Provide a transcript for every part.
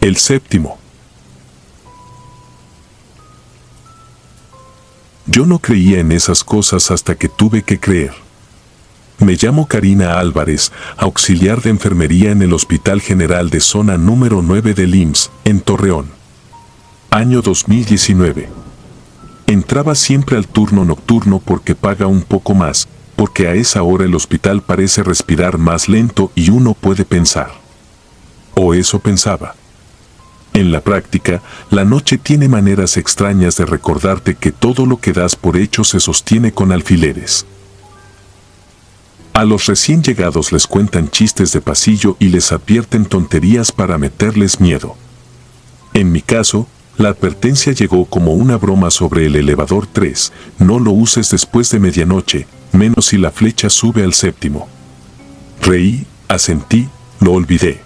El séptimo. Yo no creía en esas cosas hasta que tuve que creer. Me llamo Karina Álvarez, auxiliar de enfermería en el Hospital General de Zona número 9 del IMSS, en Torreón. Año 2019. Entraba siempre al turno nocturno porque paga un poco más, porque a esa hora el hospital parece respirar más lento y uno puede pensar. O eso pensaba. En la práctica, la noche tiene maneras extrañas de recordarte que todo lo que das por hecho se sostiene con alfileres. A los recién llegados les cuentan chistes de pasillo y les advierten tonterías para meterles miedo. En mi caso, la advertencia llegó como una broma sobre el elevador 3, no lo uses después de medianoche, menos si la flecha sube al séptimo. Reí, asentí, lo olvidé.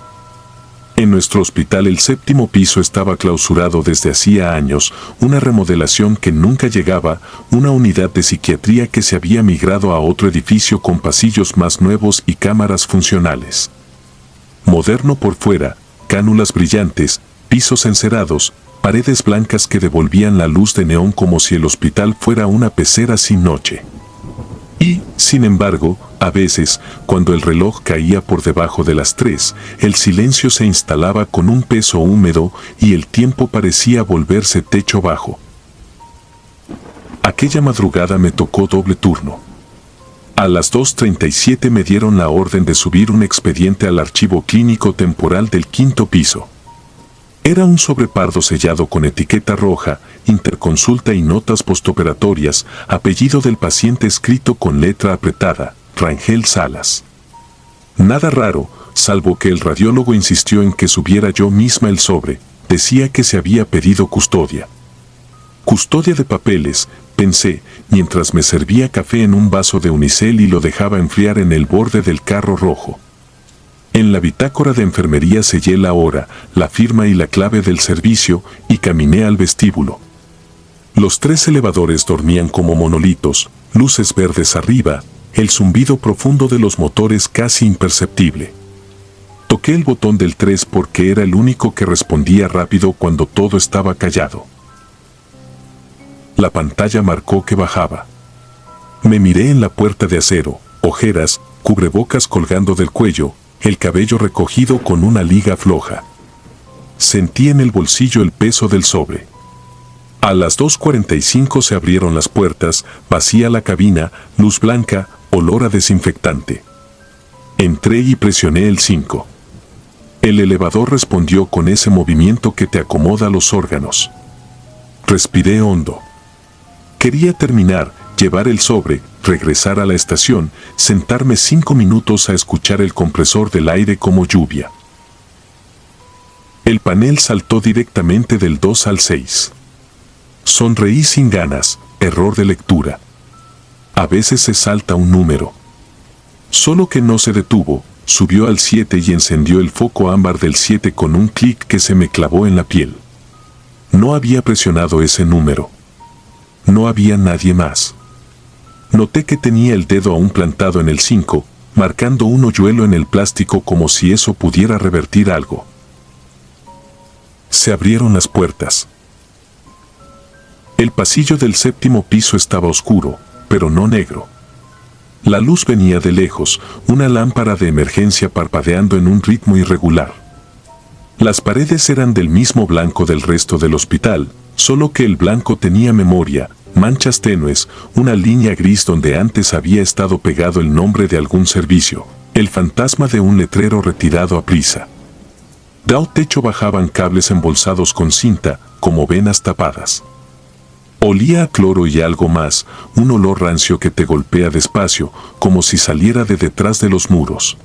En nuestro hospital el séptimo piso estaba clausurado desde hacía años, una remodelación que nunca llegaba, una unidad de psiquiatría que se había migrado a otro edificio con pasillos más nuevos y cámaras funcionales. Moderno por fuera, cánulas brillantes, pisos encerados, paredes blancas que devolvían la luz de neón como si el hospital fuera una pecera sin noche. Y, sin embargo, a veces, cuando el reloj caía por debajo de las 3, el silencio se instalaba con un peso húmedo y el tiempo parecía volverse techo bajo. Aquella madrugada me tocó doble turno. A las 2:37 me dieron la orden de subir un expediente al archivo clínico temporal del 5º piso. Era un sobrepardo sellado con etiqueta roja, interconsulta y notas postoperatorias, apellido del paciente escrito con letra apretada, Rangel Salas. Nada raro, salvo que el radiólogo insistió en que subiera yo misma el sobre, decía que se había pedido custodia. Custodia de papeles, pensé, mientras me servía café en un vaso de unicel y lo dejaba enfriar en el borde del carro rojo. En la bitácora de enfermería sellé la hora, la firma y la clave del servicio y caminé al vestíbulo. Los 3 elevadores dormían como monolitos, luces verdes arriba, el zumbido profundo de los motores casi imperceptible. Toqué el botón del 3 porque era el único que respondía rápido cuando todo estaba callado. La pantalla marcó que bajaba. Me miré en la puerta de acero, ojeras, cubrebocas colgando del cuello, el cabello recogido con una liga floja. Sentí en el bolsillo el peso del sobre. A las 2:45 se abrieron las puertas, vacía la cabina, luz blanca, olor a desinfectante. Entré y presioné el 5. El elevador respondió con ese movimiento que te acomoda los órganos. Respiré hondo. Quería terminar, llevar el sobre, regresar a la estación, sentarme 5 minutos a escuchar el compresor del aire como lluvia. El panel saltó directamente del 2 al 6. Sonreí sin ganas, error de lectura. A veces se salta un número. Solo que no se detuvo, subió al 7 y encendió el foco ámbar del 7 con un clic que se me clavó en la piel. No había presionado ese número. No había nadie más. Noté que tenía el dedo aún plantado en el 5, marcando un hoyuelo en el plástico como si eso pudiera revertir algo. Se abrieron las puertas. El pasillo del 7º piso estaba oscuro, pero no negro. La luz venía de lejos, una lámpara de emergencia parpadeando en un ritmo irregular. Las paredes eran del mismo blanco del resto del hospital, solo que el blanco tenía memoria, manchas tenues, una línea gris donde antes había estado pegado el nombre de algún servicio, el fantasma de un letrero retirado a prisa. Del techo bajaban cables embolsados con cinta, como venas tapadas. Olía a cloro y algo más, un olor rancio que te golpea despacio, como si saliera de detrás de los muros.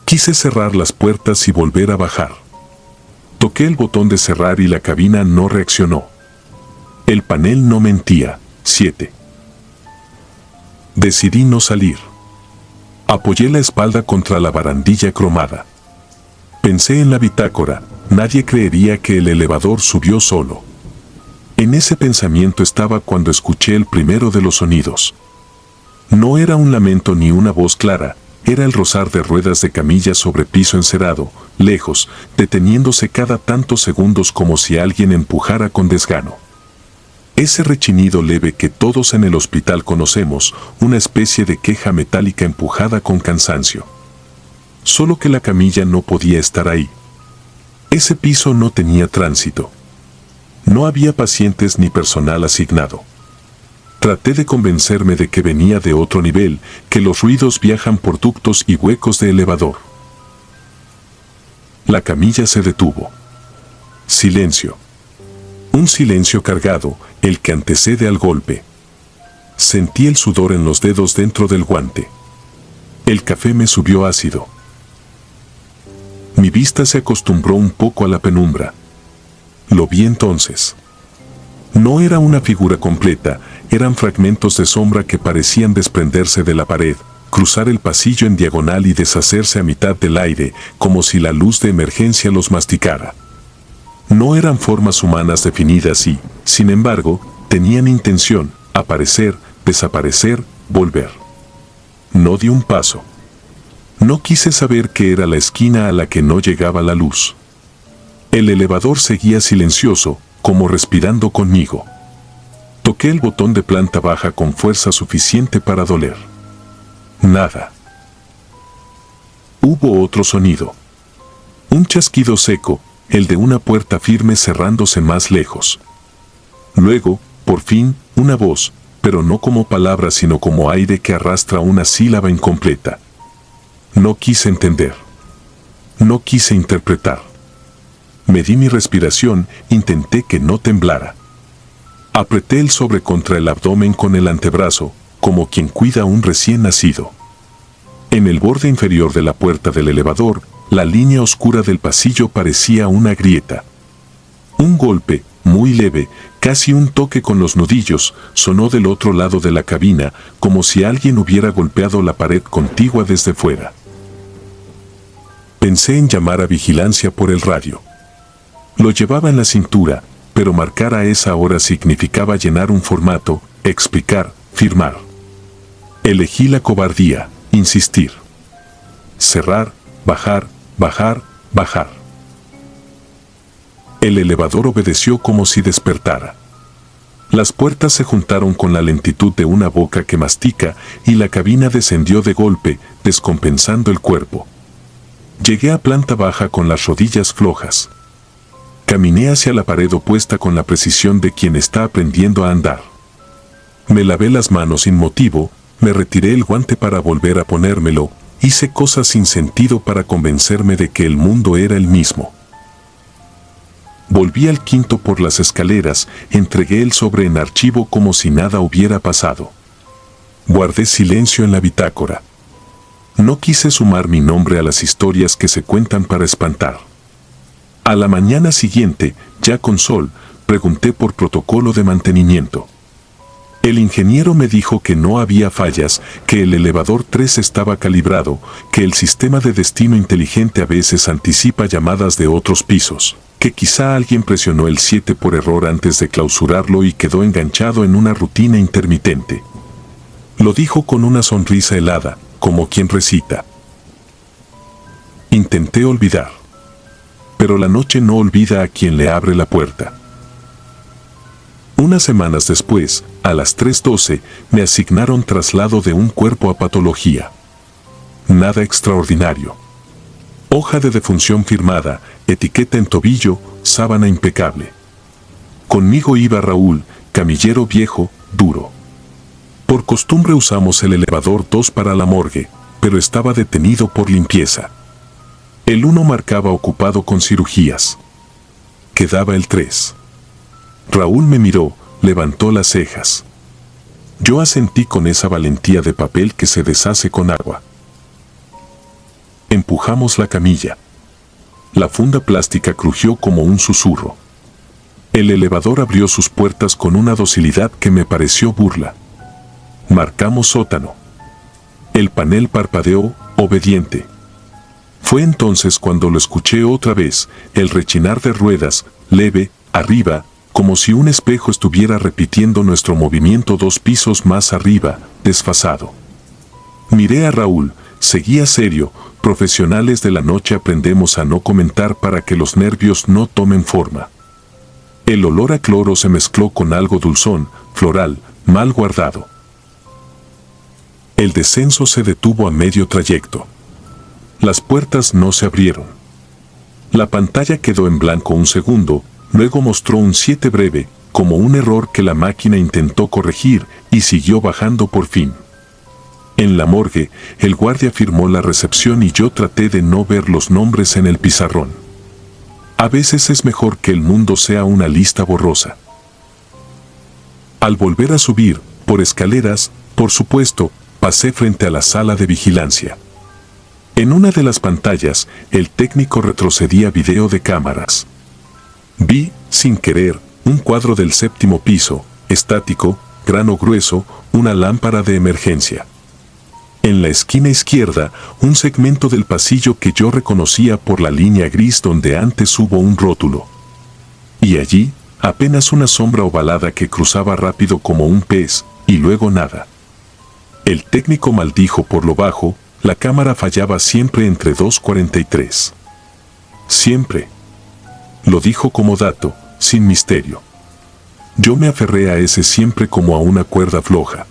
Quise cerrar las puertas y volver a bajar. Toqué el botón de cerrar y la cabina no reaccionó. El panel no mentía. 7. Decidí no salir. Apoyé la espalda contra la barandilla cromada. Pensé en la bitácora, nadie creería que el elevador subió solo. En ese pensamiento estaba cuando escuché el primero de los sonidos. No era un lamento ni una voz clara, era el rozar de ruedas de camilla sobre piso encerado, lejos, deteniéndose cada tantos segundos como si alguien empujara con desgano. Ese rechinido leve que todos en el hospital conocemos, una especie de queja metálica empujada con cansancio. Solo que la camilla no podía estar ahí. Ese piso no tenía tránsito. No había pacientes ni personal asignado. Traté de convencerme de que venía de otro nivel, que los ruidos viajan por ductos y huecos de elevador. La camilla se detuvo. Silencio. Un silencio cargado, el que antecede al golpe. Sentí el sudor en los dedos dentro del guante. El café me subió ácido. Mi vista se acostumbró un poco a la penumbra. Lo vi entonces. No era una figura completa, eran fragmentos de sombra que parecían desprenderse de la pared, cruzar el pasillo en diagonal y deshacerse a mitad del aire, como si la luz de emergencia los masticara. No eran formas humanas definidas y, sin embargo, tenían intención, aparecer, desaparecer, volver. No di un paso. No quise saber qué era la esquina a la que no llegaba la luz. El elevador seguía silencioso, como respirando conmigo. Toqué el botón de planta baja con fuerza suficiente para doler. Nada. Hubo otro sonido. Un chasquido seco, el de una puerta firme cerrándose más lejos. Luego, por fin, una voz, pero no como palabra sino como aire que arrastra una sílaba incompleta. No quise entender. No quise interpretar. Medí mi respiración, intenté que no temblara. Apreté el sobre contra el abdomen con el antebrazo, como quien cuida a un recién nacido. En el borde inferior de la puerta del elevador, la línea oscura del pasillo parecía una grieta. Un golpe, muy leve, casi un toque con los nudillos, sonó del otro lado de la cabina, como si alguien hubiera golpeado la pared contigua desde fuera. Pensé en llamar a vigilancia por el radio. Lo llevaba en la cintura, pero marcar a esa hora significaba llenar un formato, explicar, firmar. Elegí la cobardía, insistir. Cerrar, bajar, bajar, bajar. El elevador obedeció como si despertara. Las puertas se juntaron con la lentitud de una boca que mastica y la cabina descendió de golpe, descompensando el cuerpo. Llegué a planta baja con las rodillas flojas. Caminé hacia la pared opuesta con la precisión de quien está aprendiendo a andar. Me lavé las manos sin motivo, me retiré el guante para volver a ponérmelo, hice cosas sin sentido para convencerme de que el mundo era el mismo. Volví al quinto por las escaleras, entregué el sobre en archivo como si nada hubiera pasado. Guardé silencio en la bitácora. No quise sumar mi nombre a las historias que se cuentan para espantar. A la mañana siguiente, ya con sol, pregunté por protocolo de mantenimiento. El ingeniero me dijo que no había fallas, que el elevador 3 estaba calibrado, que el sistema de destino inteligente a veces anticipa llamadas de otros pisos, que quizá alguien presionó el 7 por error antes de clausurarlo y quedó enganchado en una rutina intermitente. Lo dijo con una sonrisa helada, como quien recita. Intenté olvidar. Pero la noche no olvida a quien le abre la puerta. Unas semanas después, a las 3:12, me asignaron traslado de un cuerpo a patología. Nada extraordinario. Hoja de defunción firmada, etiqueta en tobillo, sábana impecable. Conmigo iba Raúl, camillero viejo, duro. Por costumbre usamos el elevador 2 para la morgue, pero estaba detenido por limpieza. El 1 marcaba ocupado con cirugías. Quedaba el 3. Raúl me miró, levantó las cejas. Yo asentí con esa valentía de papel que se deshace con agua. Empujamos la camilla. La funda plástica crujió como un susurro. El elevador abrió sus puertas con una docilidad que me pareció burla. Marcamos sótano. El panel parpadeó, obediente. Fue entonces cuando lo escuché otra vez, el rechinar de ruedas, leve, arriba, como si un espejo estuviera repitiendo nuestro movimiento 2 pisos más arriba, desfasado. Miré a Raúl, Seguía serio. Profesionales de la noche aprendemos a no comentar para que los nervios no tomen forma. El olor a cloro se mezcló con algo dulzón, floral, mal guardado. El descenso se detuvo a medio trayecto. Las puertas no se abrieron. La pantalla quedó en blanco un segundo, luego mostró un 7 breve, como un error que la máquina intentó corregir, y siguió bajando por fin. En la morgue, el guardia firmó la recepción y yo traté de no ver los nombres en el pizarrón. A veces es mejor que el mundo sea una lista borrosa. Al volver a subir, por escaleras, por supuesto, pasé frente a la sala de vigilancia. En una de las pantallas, el técnico retrocedía video de cámaras. Vi, sin querer, un cuadro del 7º piso, estático, grano grueso, una lámpara de emergencia. En la esquina izquierda, un segmento del pasillo que yo reconocía por la línea gris donde antes hubo un rótulo. Y allí, apenas una sombra ovalada que cruzaba rápido como un pez, y luego nada. El técnico maldijo por lo bajo, la cámara fallaba siempre entre 2:43. Siempre. Lo dijo como dato, sin misterio. Yo me aferré a ese siempre como a una cuerda floja.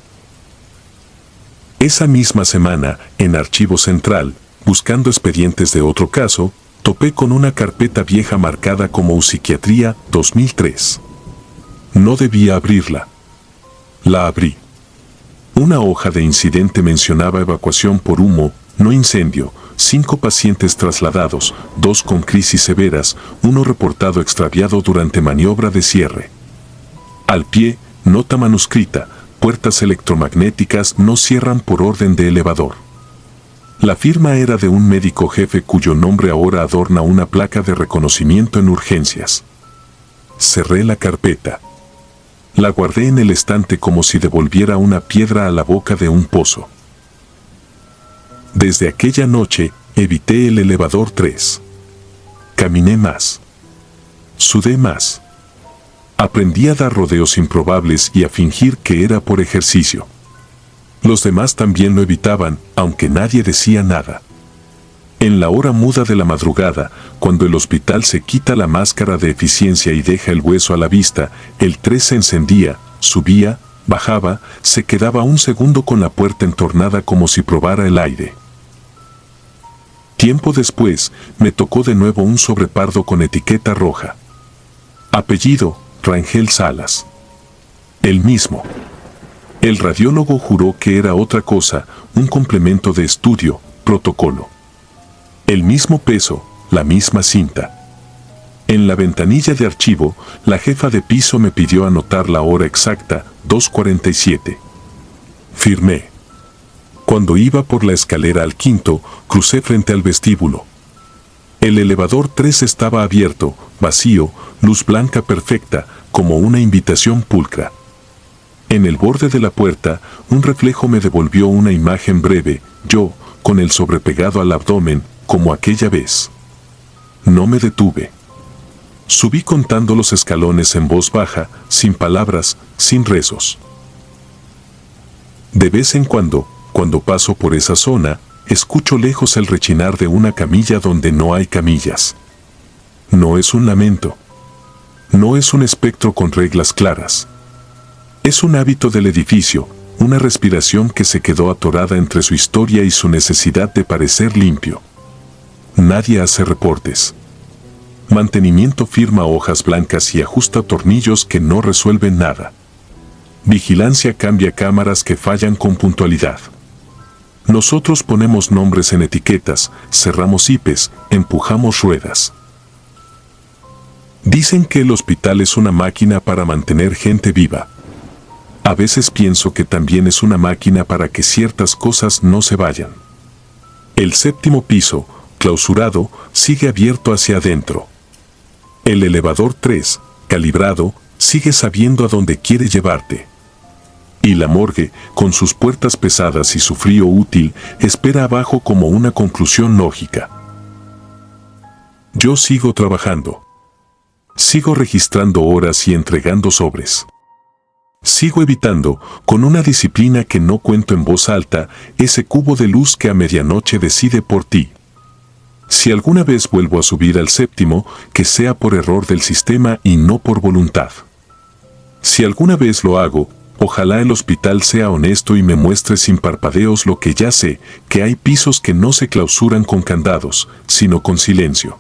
Esa misma semana, en Archivo Central, buscando expedientes de otro caso, topé con una carpeta vieja marcada como Psiquiatría 2003. No debía abrirla. La abrí. Una hoja de incidente mencionaba evacuación por humo, no incendio, 5 pacientes trasladados, 2 con crisis severas, 1 reportado extraviado durante maniobra de cierre. Al pie, nota manuscrita, puertas electromagnéticas no cierran por orden de elevador. La firma era de un médico jefe cuyo nombre ahora adorna una placa de reconocimiento en urgencias. Cerré la carpeta. La guardé en el estante como si devolviera una piedra a la boca de un pozo. Desde aquella noche, evité el elevador 3. Caminé más. Sudé más. Aprendí a dar rodeos improbables y a fingir que era por ejercicio. Los demás también lo evitaban, aunque nadie decía nada. En la hora muda de la madrugada, cuando el hospital se quita la máscara de eficiencia y deja el hueso a la vista, el 3 se encendía, subía, bajaba, se quedaba un segundo con la puerta entornada como si probara el aire. Tiempo después, me tocó de nuevo un sobrepardo con etiqueta roja. Apellido, Rangel Salas. El mismo. El radiólogo juró que era otra cosa, un complemento de estudio, protocolo. El mismo peso, la misma cinta. En la ventanilla de archivo, la jefa de piso me pidió anotar la hora exacta, 2:47. Firmé. Cuando iba por la escalera al 5º, crucé frente al vestíbulo. El elevador 3 estaba abierto, vacío, luz blanca perfecta, como una invitación pulcra. En el borde de la puerta, un reflejo me devolvió una imagen breve, yo, con el sobrepegado al abdomen, como aquella vez. No me detuve. Subí contando los escalones en voz baja, sin palabras, sin rezos. De vez en cuando paso por esa zona, escucho lejos el rechinar de una camilla donde no hay camillas. No es un lamento. No es un espectro con reglas claras. Es un hábito del edificio, una respiración que se quedó atorada entre su historia y su necesidad de parecer limpio. Nadie hace reportes. Mantenimiento firma hojas blancas y ajusta tornillos que no resuelven nada. Vigilancia cambia cámaras que fallan con puntualidad. Nosotros ponemos nombres en etiquetas, cerramos IPs, empujamos ruedas. Dicen que el hospital es una máquina para mantener gente viva. A veces pienso que también es una máquina para que ciertas cosas no se vayan. El 7º piso, clausurado, sigue abierto hacia adentro. El elevador 3, calibrado, sigue sabiendo a dónde quiere llevarte. Y la morgue, con sus puertas pesadas y su frío útil, espera abajo como una conclusión lógica. Yo sigo trabajando. Sigo registrando horas y entregando sobres. Sigo evitando, con una disciplina que no cuento en voz alta, ese cubo de luz que a medianoche decide por ti. Si alguna vez vuelvo a subir al séptimo, que sea por error del sistema y no por voluntad. Si alguna vez lo hago, ojalá el hospital sea honesto y me muestre sin parpadeos lo que ya sé, que hay pisos que no se clausuran con candados, sino con silencio.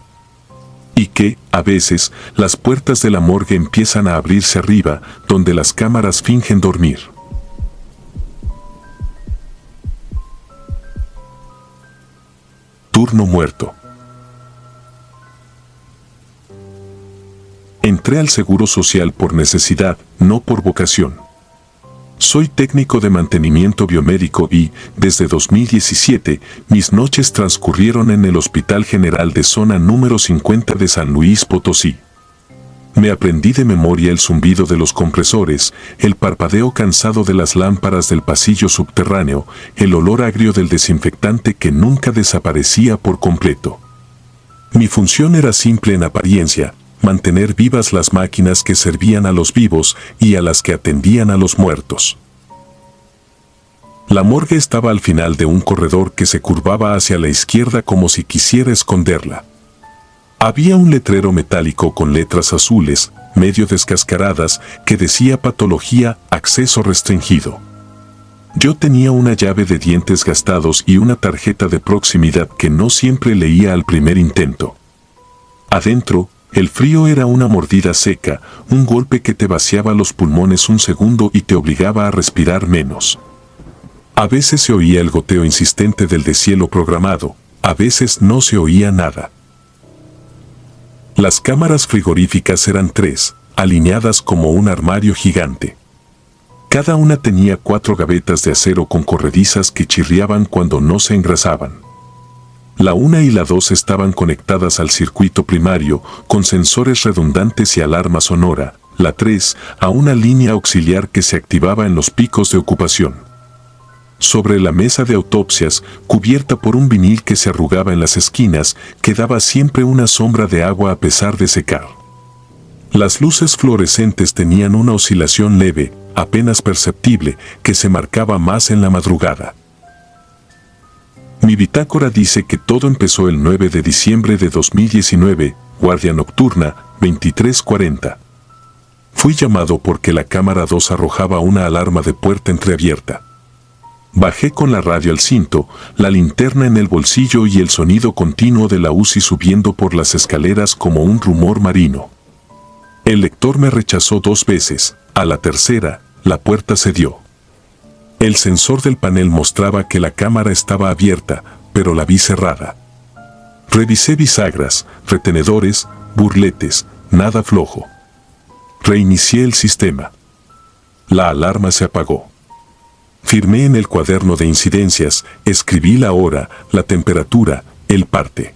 Y que, a veces, las puertas de la morgue empiezan a abrirse arriba, donde las cámaras fingen dormir. Turno muerto. Entré al Seguro Social por necesidad, no por vocación. Soy técnico de mantenimiento biomédico y, desde 2017, mis noches transcurrieron en el Hospital General de Zona número 50 de San Luis Potosí. Me aprendí de memoria el zumbido de los compresores, el parpadeo cansado de las lámparas del pasillo subterráneo, el olor agrio del desinfectante que nunca desaparecía por completo. Mi función era simple en apariencia: mantener vivas las máquinas que servían a los vivos y a las que atendían a los muertos. La morgue estaba al final de un corredor que se curvaba hacia la izquierda como si quisiera esconderla. Había un letrero metálico con letras azules, medio descascaradas, que decía patología, acceso restringido. Yo tenía una llave de dientes gastados y una tarjeta de proximidad que no siempre leía al primer intento. Adentro, el frío era una mordida seca, un golpe que te vaciaba los pulmones un segundo y te obligaba a respirar menos. A veces se oía el goteo insistente del deshielo programado, a veces no se oía nada. Las cámaras frigoríficas eran 3, alineadas como un armario gigante. Cada una tenía 4 gavetas de acero con corredizas que chirriaban cuando no se engrasaban. La 1 y la 2 estaban conectadas al circuito primario, con sensores redundantes y alarma sonora, la 3 a una línea auxiliar que se activaba en los picos de ocupación. Sobre la mesa de autopsias, cubierta por un vinil que se arrugaba en las esquinas, quedaba siempre una sombra de agua a pesar de secar. Las luces fluorescentes tenían una oscilación leve, apenas perceptible, que se marcaba más en la madrugada. Mi bitácora dice que todo empezó el 9 de diciembre de 2019, guardia nocturna, 23:40. Fui llamado porque la cámara 2 arrojaba una alarma de puerta entreabierta. Bajé con la radio al cinto, la linterna en el bolsillo y el sonido continuo de la UCI subiendo por las escaleras como un rumor marino. El lector me rechazó 2 veces, a la tercera, la puerta cedió. El sensor del panel mostraba que la cámara estaba abierta, pero la vi cerrada. Revisé bisagras, retenedores, burletes, nada flojo. Reinicié el sistema. La alarma se apagó. Firmé en el cuaderno de incidencias, escribí la hora, la temperatura, el parte.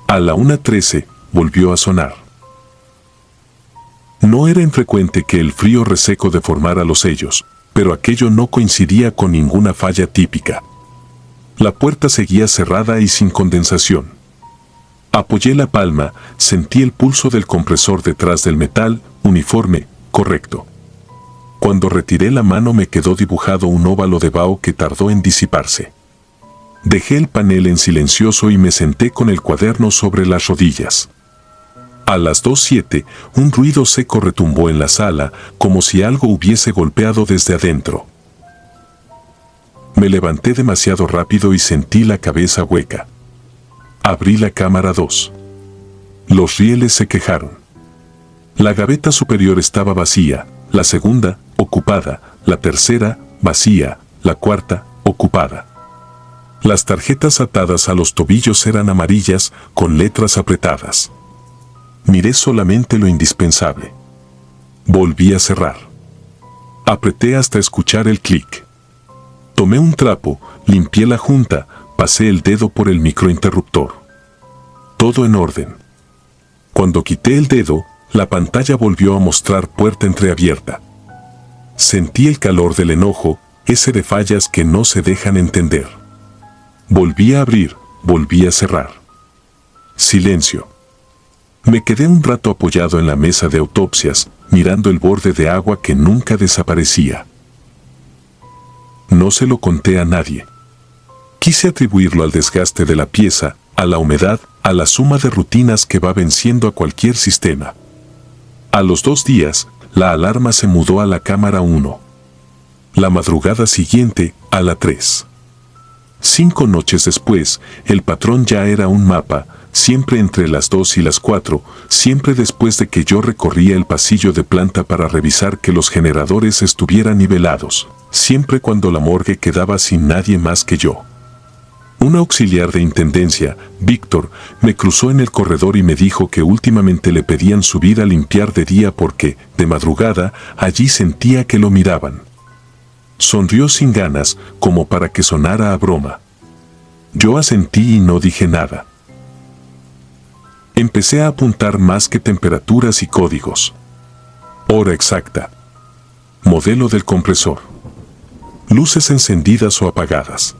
A la 1:13 volvió a sonar. No era infrecuente que el frío reseco deformara los sellos, pero aquello no coincidía con ninguna falla típica. La puerta seguía cerrada y sin condensación. Apoyé la palma, sentí el pulso del compresor detrás del metal, uniforme, correcto. Cuando retiré la mano me quedó dibujado un óvalo de vaho que tardó en disiparse. Dejé el panel en silencioso y me senté con el cuaderno sobre las rodillas. A las 2:07, un ruido seco retumbó en la sala, como si algo hubiese golpeado desde adentro. Me levanté demasiado rápido y sentí la cabeza hueca. Abrí la cámara 2. Los rieles se quejaron. La gaveta superior estaba vacía, la segunda, ocupada, la tercera, vacía, la cuarta, ocupada. Las tarjetas atadas a los tobillos eran amarillas, con letras apretadas. Miré solamente lo indispensable. Volví a cerrar. Apreté hasta escuchar el clic. Tomé un trapo, limpié la junta, pasé el dedo por el microinterruptor. Todo en orden. Cuando quité el dedo, la pantalla volvió a mostrar puerta entreabierta. Sentí el calor del enojo, ese de fallas que no se dejan entender. Volví a abrir, volví a cerrar. Silencio. Me quedé un rato apoyado en la mesa de autopsias, mirando el borde de agua que nunca desaparecía. No se lo conté a nadie. Quise atribuirlo al desgaste de la pieza, a la humedad, a la suma de rutinas que va venciendo a cualquier sistema. A los 2 días, la alarma se mudó a la cámara 1. La madrugada siguiente, a la 3. 5 noches después, el patrón ya era un mapa, siempre entre las 2 y las 4, siempre después de que yo recorría el pasillo de planta para revisar que los generadores estuvieran nivelados, siempre cuando la morgue quedaba sin nadie más que yo. Un auxiliar de intendencia, Víctor, me cruzó en el corredor y me dijo que últimamente le pedían subir a limpiar de día porque, de madrugada, allí sentía que lo miraban. Sonrió sin ganas, como para que sonara a broma. Yo asentí y no dije nada. Empecé a apuntar más que temperaturas y códigos. Hora exacta. Modelo del compresor. Luces encendidas o apagadas.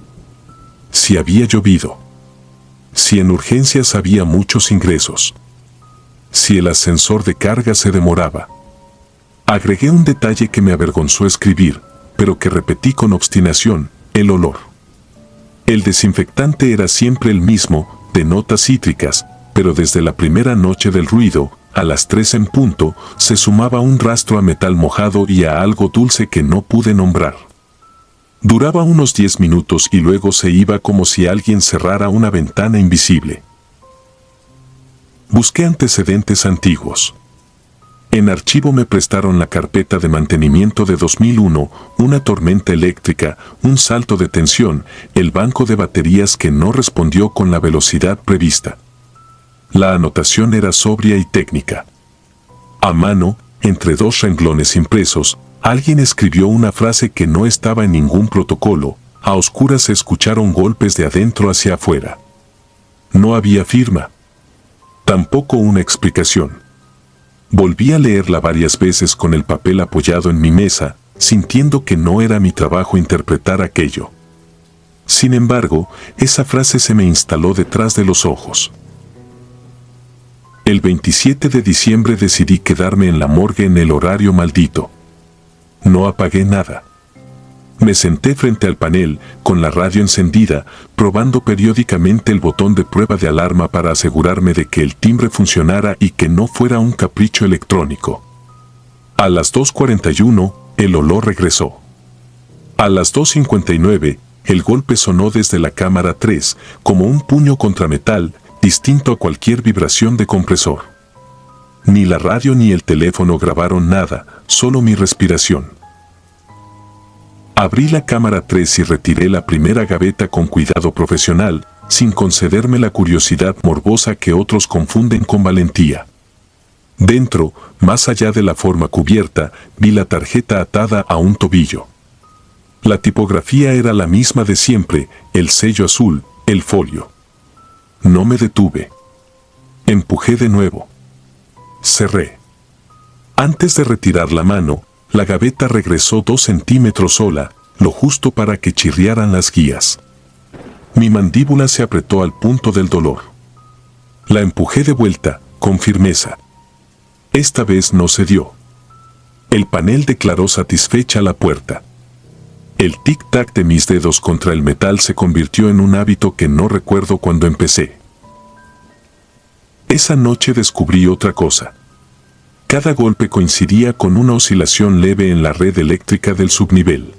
Si había llovido. Si en urgencias había muchos ingresos. Si el ascensor de carga se demoraba. Agregué un detalle que me avergonzó escribir, pero que repetí con obstinación: el olor. El desinfectante era siempre el mismo, de notas cítricas, pero desde la primera noche del ruido, a las 3 en punto, se sumaba un rastro a metal mojado y a algo dulce que no pude nombrar. Duraba unos 10 minutos y luego se iba como si alguien cerrara una ventana invisible. Busqué antecedentes antiguos. En archivo me prestaron la carpeta de mantenimiento de 2001, una tormenta eléctrica, un salto de tensión, el banco de baterías que no respondió con la velocidad prevista. La anotación era sobria y técnica. A mano, entre 2 renglones impresos, alguien escribió una frase que no estaba en ningún protocolo. A oscuras se escucharon golpes de adentro hacia afuera. No había firma. Tampoco una explicación. Volví a leerla varias veces con el papel apoyado en mi mesa, sintiendo que no era mi trabajo interpretar aquello. Sin embargo, esa frase se me instaló detrás de los ojos. El 27 de diciembre decidí quedarme en la morgue en el horario maldito. No apagué nada. Me senté frente al panel, con la radio encendida, probando periódicamente el botón de prueba de alarma para asegurarme de que el timbre funcionara y que no fuera un capricho electrónico. A las 2:41, el olor regresó. A las 2:59, el golpe sonó desde la cámara 3, como un puño contra metal, distinto a cualquier vibración de compresor. Ni la radio ni el teléfono grabaron nada, solo mi respiración. Abrí la cámara 3 y retiré la primera gaveta con cuidado profesional, sin concederme la curiosidad morbosa que otros confunden con valentía. Dentro, más allá de la forma cubierta, vi la tarjeta atada a un tobillo. La tipografía era la misma de siempre, el sello azul, el folio. No me detuve. Empujé de nuevo. Cerré. Antes de retirar la mano, la gaveta regresó 2 centímetros sola, lo justo para que chirriaran las guías. Mi mandíbula se apretó al punto del dolor. La empujé de vuelta, con firmeza. Esta vez no cedió. El panel declaró satisfecha la puerta. El tic-tac de mis dedos contra el metal se convirtió en un hábito que no recuerdo cuando empecé. Esa noche descubrí otra cosa. Cada golpe coincidía con una oscilación leve en la red eléctrica del subnivel.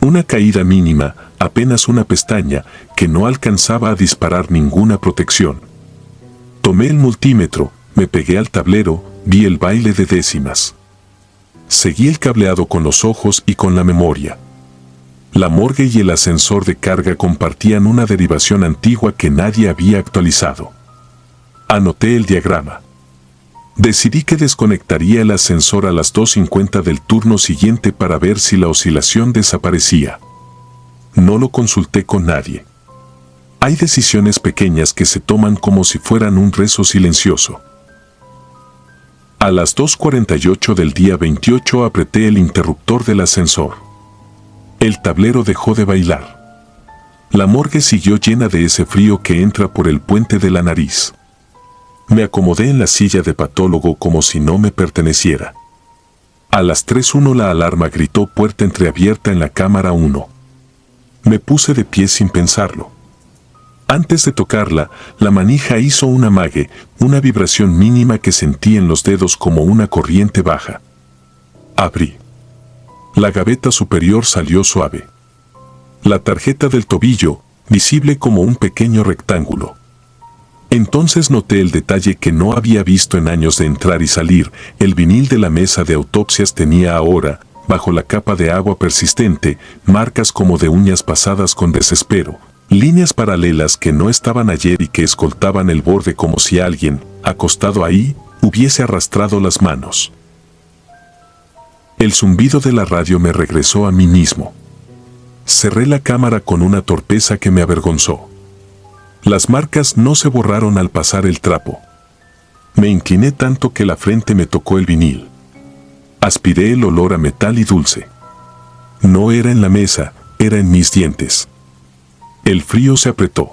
Una caída mínima, apenas una pestaña, que no alcanzaba a disparar ninguna protección. Tomé el multímetro, me pegué al tablero, vi el baile de décimas. Seguí el cableado con los ojos y con la memoria. La morgue y el ascensor de carga compartían una derivación antigua que nadie había actualizado. Anoté el diagrama. Decidí que desconectaría el ascensor a las 2:50 del turno siguiente para ver si la oscilación desaparecía. No lo consulté con nadie. Hay decisiones pequeñas que se toman como si fueran un rezo silencioso. A las 2:48 del día 28 apreté el interruptor del ascensor. El tablero dejó de bailar. La morgue siguió llena de ese frío que entra por el puente de la nariz. Me acomodé en la silla de patólogo como si no me perteneciera. A las 3:01 la alarma gritó puerta entreabierta en la cámara 1. Me puse de pie sin pensarlo. Antes de tocarla, la manija hizo un amague, una vibración mínima que sentí en los dedos como una corriente baja. Abrí. La gaveta superior salió suave. La tarjeta del tobillo, visible como un pequeño rectángulo. Entonces noté el detalle que no había visto en años de entrar y salir. El vinil de la mesa de autopsias tenía ahora, bajo la capa de agua persistente, marcas como de uñas pasadas con desespero, líneas paralelas que no estaban ayer y que escoltaban el borde como si alguien, acostado ahí, hubiese arrastrado las manos. El zumbido de la radio me regresó a mí mismo. Cerré la cámara con una torpeza que me avergonzó. Las marcas no se borraron al pasar el trapo. Me incliné tanto que la frente me tocó el vinil. Aspiré el olor a metal y dulce. No era en la mesa, era en mis dientes. El frío se apretó.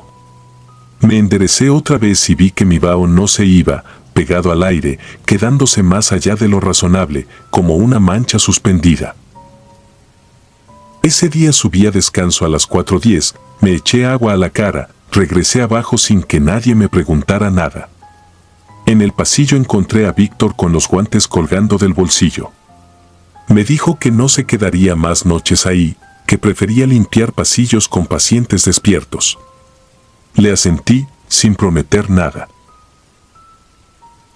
Me enderecé otra vez y vi que mi vaho no se iba, pegado al aire, quedándose más allá de lo razonable, como una mancha suspendida. Ese día subí a descanso a las 4:10, me eché agua a la cara, regresé abajo sin que nadie me preguntara nada. En el pasillo encontré a Víctor con los guantes colgando del bolsillo. Me dijo que no se quedaría más noches ahí, que prefería limpiar pasillos con pacientes despiertos. Le asentí, sin prometer nada.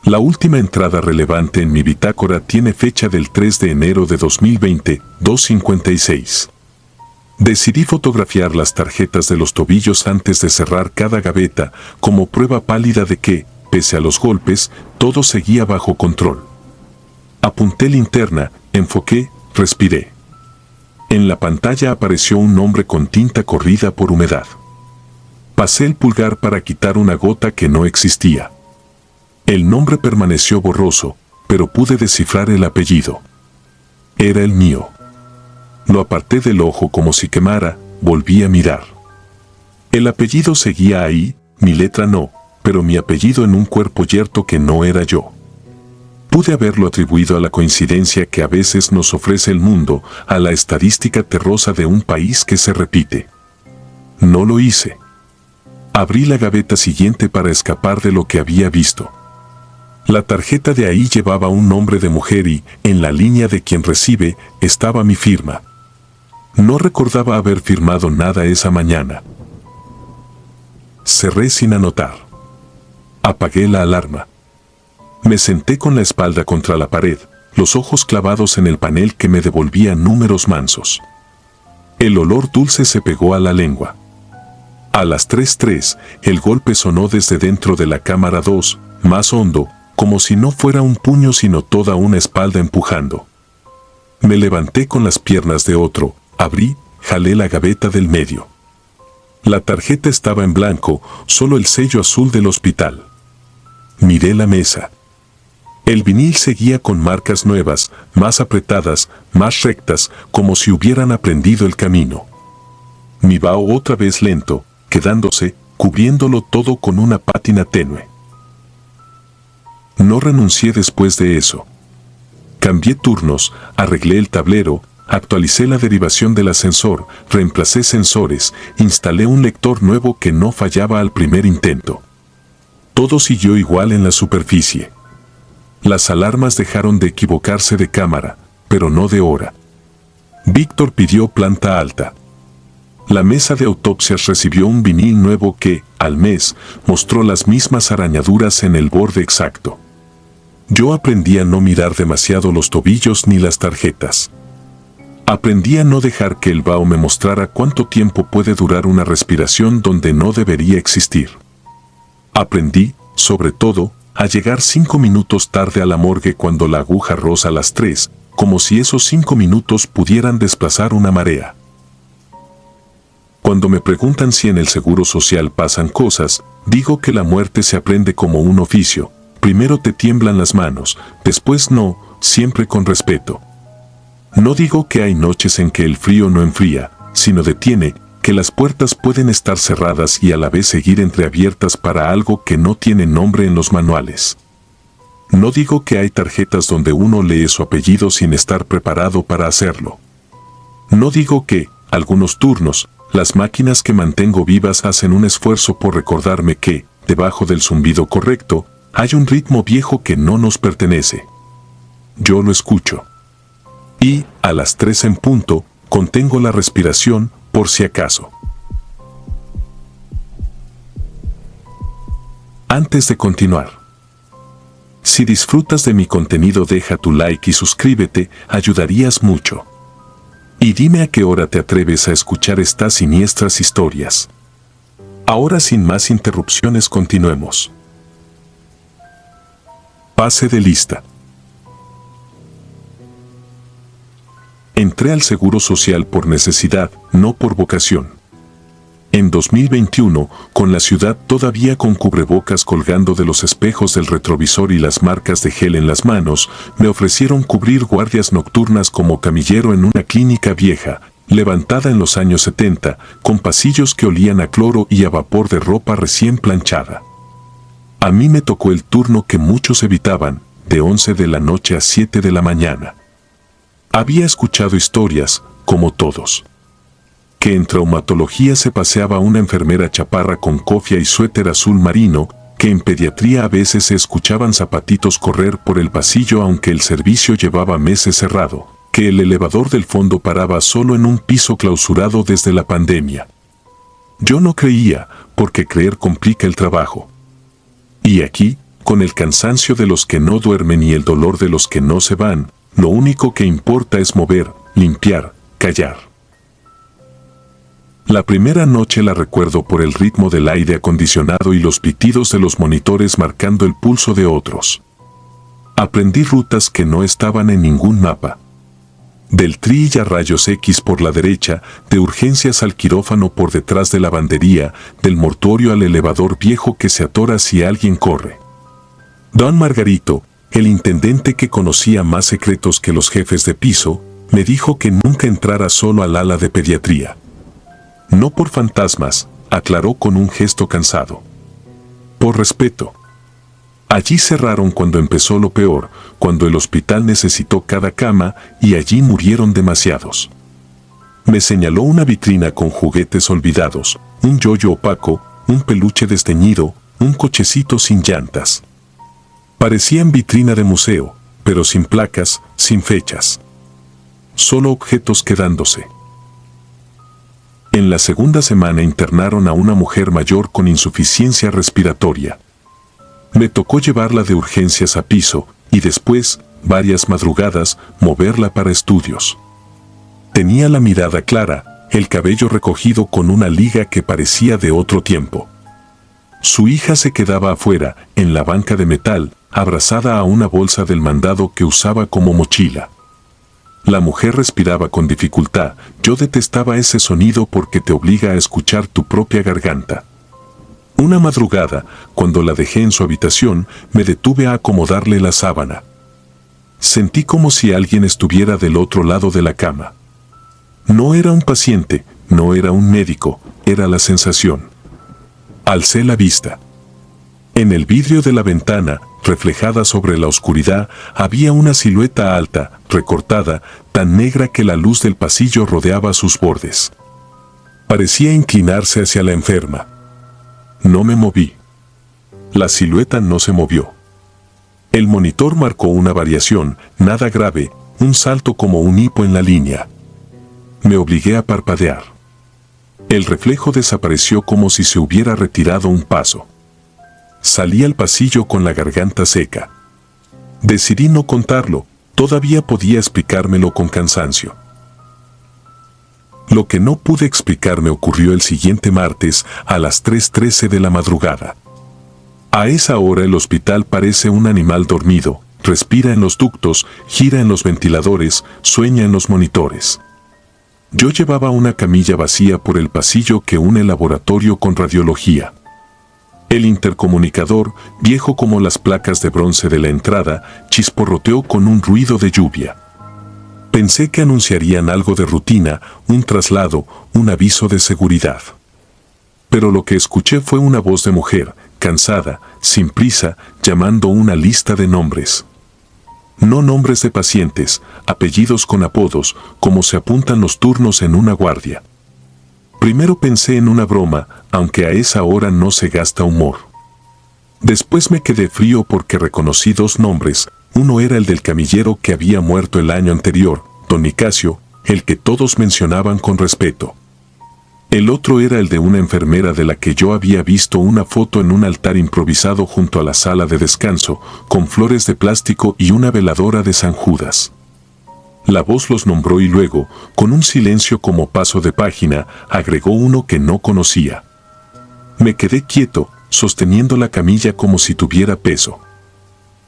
La última entrada relevante en mi bitácora tiene fecha del 3 de enero de 2020, 2:56. Decidí fotografiar las tarjetas de los tobillos antes de cerrar cada gaveta, como prueba pálida de que, pese a los golpes, todo seguía bajo control. Apunté linterna, enfoqué, respiré. En la pantalla apareció un nombre con tinta corrida por humedad. Pasé el pulgar para quitar una gota que no existía. El nombre permaneció borroso, pero pude descifrar el apellido. Era el mío. Lo aparté del ojo como si quemara, volví a mirar. El apellido seguía ahí, mi letra no, pero mi apellido en un cuerpo yerto que no era yo. Pude haberlo atribuido a la coincidencia que a veces nos ofrece el mundo, a la estadística terrosa de un país que se repite. No lo hice. Abrí la gaveta siguiente para escapar de lo que había visto. La tarjeta de ahí llevaba un nombre de mujer y, en la línea de quien recibe, estaba mi firma. No recordaba haber firmado nada esa mañana. Cerré sin anotar. Apagué la alarma. Me senté con la espalda contra la pared, los ojos clavados en el panel que me devolvía números mansos. El olor dulce se pegó a la lengua. A las 3:03, el golpe sonó desde dentro de la cámara 2, más hondo, como si no fuera un puño sino toda una espalda empujando. Me levanté con las piernas de otro, abrí, jalé la gaveta del medio. La tarjeta estaba en blanco, solo el sello azul del hospital. Miré la mesa. El vinil seguía con marcas nuevas, más apretadas, más rectas, como si hubieran aprendido el camino. Mi vaho otra vez lento, quedándose, cubriéndolo todo con una pátina tenue. No renuncié después de eso. Cambié turnos, arreglé el tablero, actualicé la derivación del ascensor, reemplacé sensores, instalé un lector nuevo que no fallaba al primer intento. Todo siguió igual en la superficie. Las alarmas dejaron de equivocarse de cámara, pero no de hora. Víctor pidió planta alta. La mesa de autopsias recibió un vinil nuevo que, al mes, mostró las mismas arañaduras en el borde exacto. Yo aprendí a no mirar demasiado los tobillos ni las tarjetas. Aprendí a no dejar que el vaho me mostrara cuánto tiempo puede durar una respiración donde no debería existir. Aprendí, sobre todo, a llegar 5 minutos tarde a la morgue cuando la aguja roza las 3, como si esos 5 minutos pudieran desplazar una marea. Cuando me preguntan si en el Seguro Social pasan cosas, digo que la muerte se aprende como un oficio. Primero te tiemblan las manos, después no, siempre con respeto. No digo que hay noches en que el frío no enfría, sino detiene, que las puertas pueden estar cerradas y a la vez seguir entreabiertas para algo que no tiene nombre en los manuales. No digo que hay tarjetas donde uno lee su apellido sin estar preparado para hacerlo. No digo que, algunos turnos, las máquinas que mantengo vivas hacen un esfuerzo por recordarme que, debajo del zumbido correcto, hay un ritmo viejo que no nos pertenece. Yo lo escucho. Y, a las 3 en punto, contengo la respiración, por si acaso. Antes de continuar, si disfrutas de mi contenido, deja tu like y suscríbete, ayudarías mucho. Y dime a qué hora te atreves a escuchar estas siniestras historias. Ahora, sin más interrupciones, continuemos. Pase de lista. Entré al Seguro Social por necesidad, no por vocación. En 2021, con la ciudad todavía con cubrebocas colgando de los espejos del retrovisor y las marcas de gel en las manos, me ofrecieron cubrir guardias nocturnas como camillero en una clínica vieja, levantada en los años 70, con pasillos que olían a cloro y a vapor de ropa recién planchada. A mí me tocó el turno que muchos evitaban, de 11 de la noche a 7 de la mañana. Había escuchado historias, como todos, que en traumatología se paseaba una enfermera chaparra con cofia y suéter azul marino, que en pediatría a veces se escuchaban zapatitos correr por el pasillo aunque el servicio llevaba meses cerrado, que el elevador del fondo paraba solo en un piso clausurado desde la pandemia. Yo no creía, porque creer complica el trabajo. Y aquí, con el cansancio de los que no duermen y el dolor de los que no se van, lo único que importa es mover, limpiar, callar. La primera noche la recuerdo por el ritmo del aire acondicionado y los pitidos de los monitores marcando el pulso de otros. Aprendí rutas que no estaban en ningún mapa. Del TRI a rayos X por la derecha, de urgencias al quirófano por detrás de la lavandería, del mortuorio al elevador viejo que se atora si alguien corre. Don Margarito, el intendente que conocía más secretos que los jefes de piso, me dijo que nunca entrara solo al ala de pediatría. No por fantasmas, aclaró con un gesto cansado. Por respeto. Allí cerraron cuando empezó lo peor, cuando el hospital necesitó cada cama y allí murieron demasiados. Me señaló una vitrina con juguetes olvidados, un yoyo opaco, un peluche desteñido, un cochecito sin llantas. Parecían vitrina de museo, pero sin placas, sin fechas. Solo objetos quedándose. En la segunda semana internaron a una mujer mayor con insuficiencia respiratoria. Me tocó llevarla de urgencias a piso y después, varias madrugadas, moverla para estudios. Tenía la mirada clara, el cabello recogido con una liga que parecía de otro tiempo. Su hija se quedaba afuera, en la banca de metal, abrazada a una bolsa del mandado que usaba como mochila. La mujer respiraba con dificultad. Yo detestaba ese sonido porque te obliga a escuchar tu propia garganta. Una madrugada, cuando la dejé en su habitación, me detuve a acomodarle la sábana. Sentí como si alguien estuviera del otro lado de la cama. No era un paciente, no era un médico, era la sensación. Alcé la vista. En el vidrio de la ventana, reflejada sobre la oscuridad, había una silueta alta, recortada, tan negra que la luz del pasillo rodeaba sus bordes. Parecía inclinarse hacia la enferma. No me moví. La silueta no se movió. El monitor marcó una variación, nada grave, un salto como un hipo en la línea. Me obligué a parpadear. El reflejo desapareció como si se hubiera retirado un paso. Salí al pasillo con la garganta seca. Decidí no contarlo, todavía podía explicármelo con cansancio. Lo que no pude explicarme ocurrió el siguiente martes a las 3:13 de la madrugada. A esa hora el hospital parece un animal dormido, respira en los ductos, gira en los ventiladores, sueña en los monitores. Yo llevaba una camilla vacía por el pasillo que une el laboratorio con radiología. El intercomunicador, viejo como las placas de bronce de la entrada, chisporroteó con un ruido de lluvia. Pensé que anunciarían algo de rutina, un traslado, un aviso de seguridad. Pero lo que escuché fue una voz de mujer, cansada, sin prisa, llamando una lista de nombres. No nombres de pacientes, apellidos con apodos, como se apuntan los turnos en una guardia. Primero pensé en una broma, aunque a esa hora no se gasta humor. Después me quedé frío porque reconocí dos nombres. Uno era el del camillero que había muerto el año anterior, don Nicasio, el que todos mencionaban con respeto. El otro era el de una enfermera de la que yo había visto una foto en un altar improvisado junto a la sala de descanso, con flores de plástico y una veladora de San Judas. La voz los nombró y luego, con un silencio como paso de página, agregó uno que no conocía. Me quedé quieto, sosteniendo la camilla como si tuviera peso.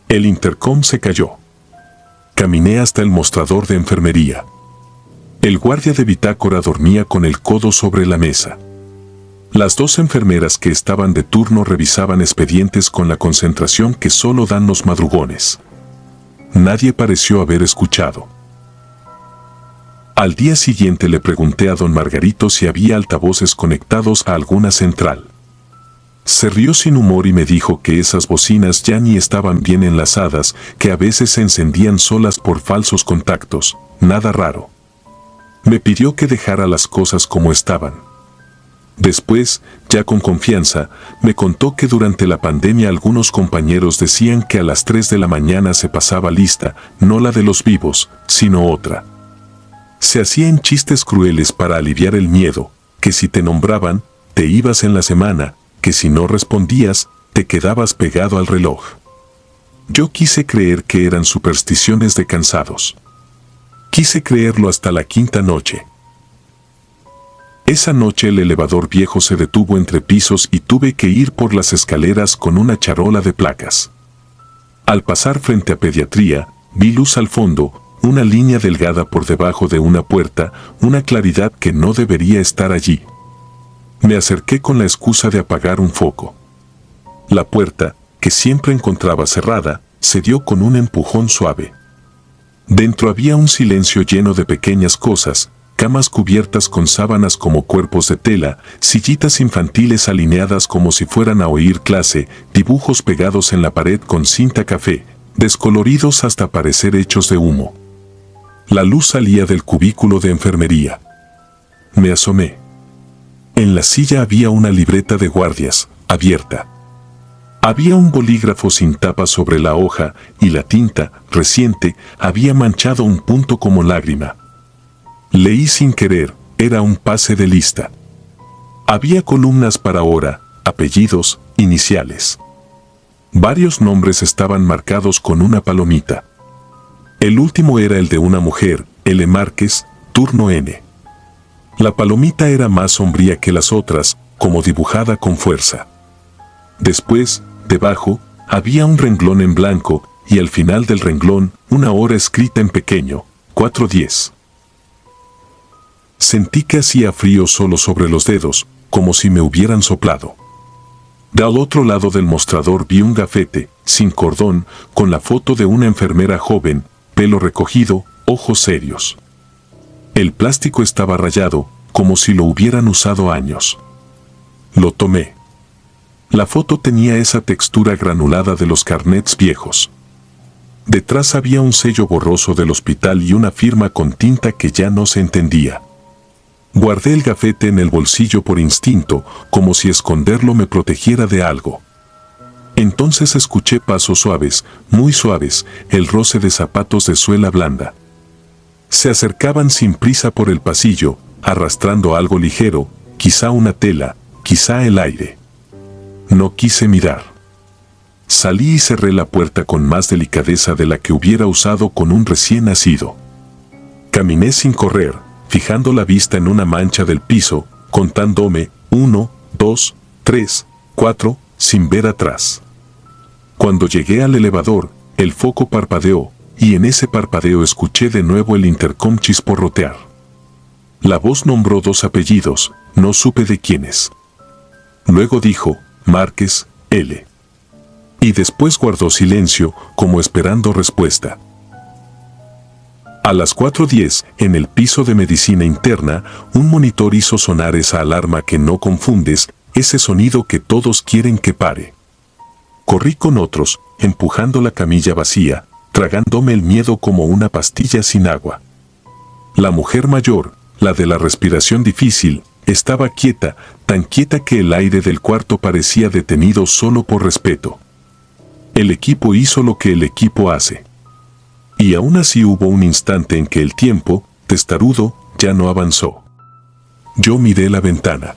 El intercom se cayó. Caminé hasta el mostrador de enfermería. El guardia de bitácora dormía con el codo sobre la mesa. Las dos enfermeras que estaban de turno revisaban expedientes con la concentración que solo dan los madrugones. Nadie pareció haber escuchado. Al día siguiente le pregunté a don Margarito si había altavoces conectados a alguna central. Se rió sin humor y me dijo que esas bocinas ya ni estaban bien enlazadas, que a veces se encendían solas por falsos contactos, nada raro. Me pidió que dejara las cosas como estaban. Después, ya con confianza, me contó que durante la pandemia algunos compañeros decían que a las 3 de la mañana se pasaba lista, no la de los vivos, sino otra. Se hacían chistes crueles para aliviar el miedo, que si te nombraban, te ibas en la semana, que si no respondías, te quedabas pegado al reloj. Yo quise creer que eran supersticiones de cansados. Quise creerlo hasta la quinta noche. Esa noche el elevador viejo se detuvo entre pisos y tuve que ir por las escaleras con una charola de placas. Al pasar frente a pediatría, vi luz al fondo, una línea delgada por debajo de una puerta, una claridad que no debería estar allí. Me acerqué con la excusa de apagar un foco. La puerta, que siempre encontraba cerrada, se dio con un empujón suave. Dentro había un silencio lleno de pequeñas cosas, camas cubiertas con sábanas como cuerpos de tela, sillitas infantiles alineadas como si fueran a oír clase, dibujos pegados en la pared con cinta café, descoloridos hasta parecer hechos de humo. La luz salía del cubículo de enfermería. Me asomé. En la silla había una libreta de guardias, abierta. Había un bolígrafo sin tapa sobre la hoja y la tinta, reciente, había manchado un punto como lágrima. Leí sin querer, era un pase de lista. Había columnas para hora, apellidos, iniciales. Varios nombres estaban marcados con una palomita. El último era el de una mujer, L. Márquez, turno N. La palomita era más sombría que las otras, como dibujada con fuerza. Después, debajo, había un renglón en blanco, y al final del renglón, una hora escrita en pequeño, 4:10. Sentí que hacía frío solo sobre los dedos, como si me hubieran soplado. Del otro lado del mostrador vi un gafete, sin cordón, con la foto de una enfermera joven, pelo recogido, ojos serios. El plástico estaba rayado, como si lo hubieran usado años. Lo tomé. La foto tenía esa textura granulada de los carnets viejos. Detrás había un sello borroso del hospital y una firma con tinta que ya no se entendía. Guardé el gafete en el bolsillo por instinto, como si esconderlo me protegiera de algo. Entonces escuché pasos suaves, muy suaves, el roce de zapatos de suela blanda. Se acercaban sin prisa por el pasillo, arrastrando algo ligero, quizá una tela, quizá el aire. No quise mirar. Salí y cerré la puerta con más delicadeza de la que hubiera usado con un recién nacido. Caminé sin correr, fijando la vista en una mancha del piso, contándome 1, 2, 3, 4, sin ver atrás. Cuando llegué al elevador, el foco parpadeó, y en ese parpadeo escuché de nuevo el intercom chisporrotear. La voz nombró dos apellidos, no supe de quiénes. Luego dijo, Márquez, L. Y después guardó silencio, como esperando respuesta. A las 4:10, en el piso de medicina interna, un monitor hizo sonar esa alarma que no confundes, ese sonido que todos quieren que pare. Corrí con otros, empujando la camilla vacía, tragándome el miedo como una pastilla sin agua. La mujer mayor, la de la respiración difícil, estaba quieta, tan quieta que el aire del cuarto parecía detenido solo por respeto. El equipo hizo lo que el equipo hace. Y aún así hubo un instante en que el tiempo, testarudo, ya no avanzó. Yo miré la ventana.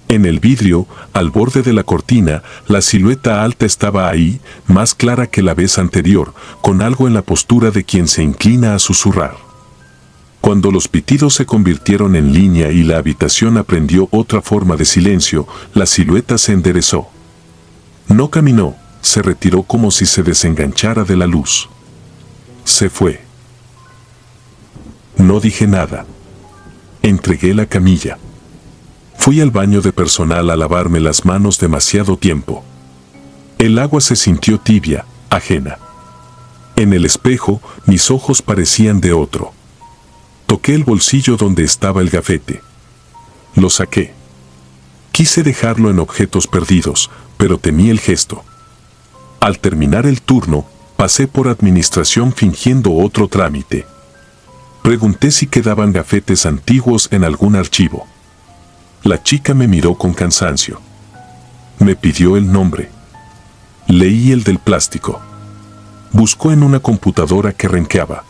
En el vidrio, al borde de la cortina, la silueta alta estaba ahí, más clara que la vez anterior, con algo en la postura de quien se inclina a susurrar. Cuando los pitidos se convirtieron en línea y la habitación aprendió otra forma de silencio, la silueta se enderezó. No caminó, se retiró como si se desenganchara de la luz. Se fue. No dije nada. Entregué la camilla. Fui al baño de personal a lavarme las manos demasiado tiempo. El agua se sintió tibia, ajena. En el espejo, mis ojos parecían de otro. Toqué el bolsillo donde estaba el gafete. Lo saqué. Quise dejarlo en objetos perdidos, pero temí el gesto. Al terminar el turno, pasé por administración fingiendo otro trámite. Pregunté si quedaban gafetes antiguos en algún archivo. La chica me miró con cansancio. Me pidió el nombre. Leí el del plástico. Buscó en una computadora que renqueaba.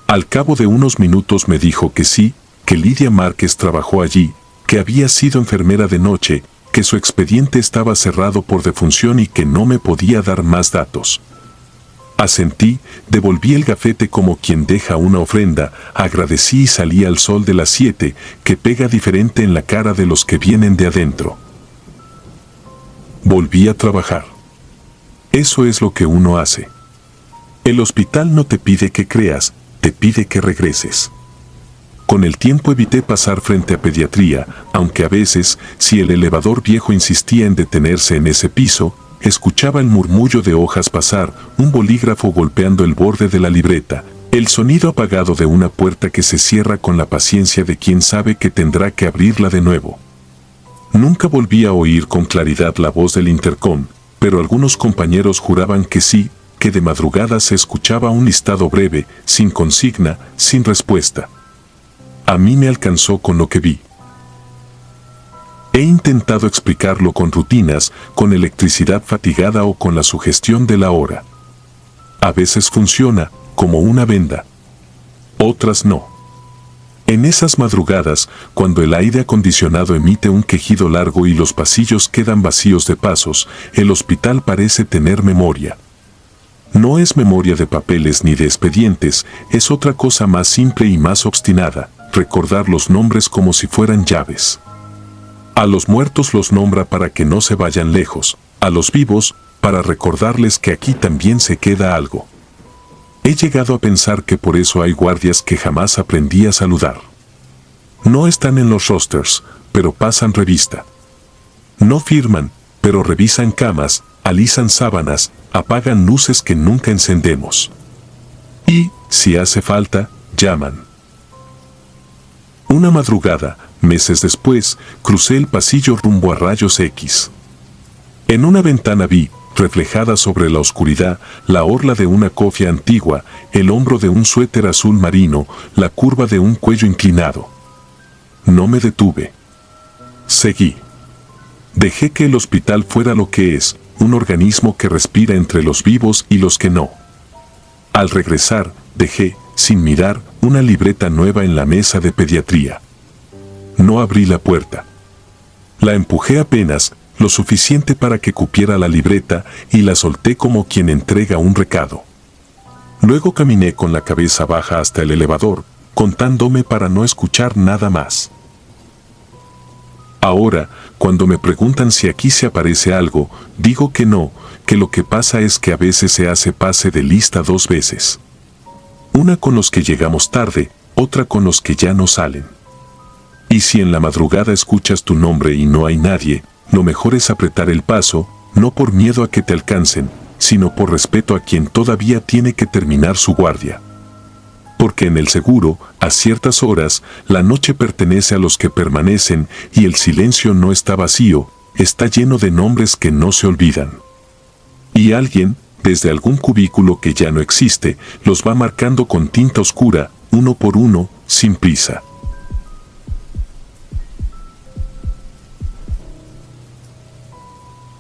Al cabo de unos minutos me dijo que sí, que Lidia Márquez trabajó allí, que había sido enfermera de noche, que su expediente estaba cerrado por defunción y que no me podía dar más datos. Asentí, devolví el gafete como quien deja una ofrenda, agradecí y salí al sol de las 7, que pega diferente en la cara de los que vienen de adentro. Volví a trabajar. Eso es lo que uno hace. El hospital no te pide que creas, te pide que regreses. Con el tiempo evité pasar frente a pediatría, aunque a veces, si el elevador viejo insistía en detenerse en ese piso, escuchaba el murmullo de hojas pasar, un bolígrafo golpeando el borde de la libreta, el sonido apagado de una puerta que se cierra con la paciencia de quien sabe que tendrá que abrirla de nuevo. Nunca volví a oír con claridad la voz del intercom, pero algunos compañeros juraban que sí, que de madrugada se escuchaba un listado breve, sin consigna, sin respuesta. A mí me alcanzó con lo que vi. He intentado explicarlo con rutinas, con electricidad fatigada o con la sugestión de la hora. A veces funciona, como una venda. Otras no. En esas madrugadas, cuando el aire acondicionado emite un quejido largo y los pasillos quedan vacíos de pasos, el hospital parece tener memoria. No es memoria de papeles ni de expedientes, es otra cosa más simple y más obstinada, recordar los nombres como si fueran llaves. A los muertos los nombra para que no se vayan lejos, a los vivos, para recordarles que aquí también se queda algo. He llegado a pensar que por eso hay guardias que jamás aprendí a saludar. No están en los rosters, pero pasan revista. No firman, pero revisan camas, alisan sábanas, apagan luces que nunca encendemos. Y, si hace falta, llaman. Una madrugada, meses después, crucé el pasillo rumbo a rayos X. En una ventana vi, reflejada sobre la oscuridad, la orla de una cofia antigua, el hombro de un suéter azul marino, la curva de un cuello inclinado. No me detuve. Seguí. Dejé que el hospital fuera lo que es, un organismo que respira entre los vivos y los que no. Al regresar, dejé, sin mirar, una libreta nueva en la mesa de pediatría. No abrí la puerta. La empujé apenas, lo suficiente para que cupiera la libreta, y la solté como quien entrega un recado. Luego caminé con la cabeza baja hasta el elevador, contándome para no escuchar nada más. Ahora, cuando me preguntan si aquí se aparece algo, digo que no, que lo que pasa es que a veces se hace pase de lista 2 veces. Una con los que llegamos tarde, otra con los que ya no salen. Y si en la madrugada escuchas tu nombre y no hay nadie, lo mejor es apretar el paso, no por miedo a que te alcancen, sino por respeto a quien todavía tiene que terminar su guardia. Porque en el seguro, a ciertas horas, la noche pertenece a los que permanecen y el silencio no está vacío, está lleno de nombres que no se olvidan. Y alguien, desde algún cubículo que ya no existe, los va marcando con tinta oscura, uno por uno, sin prisa.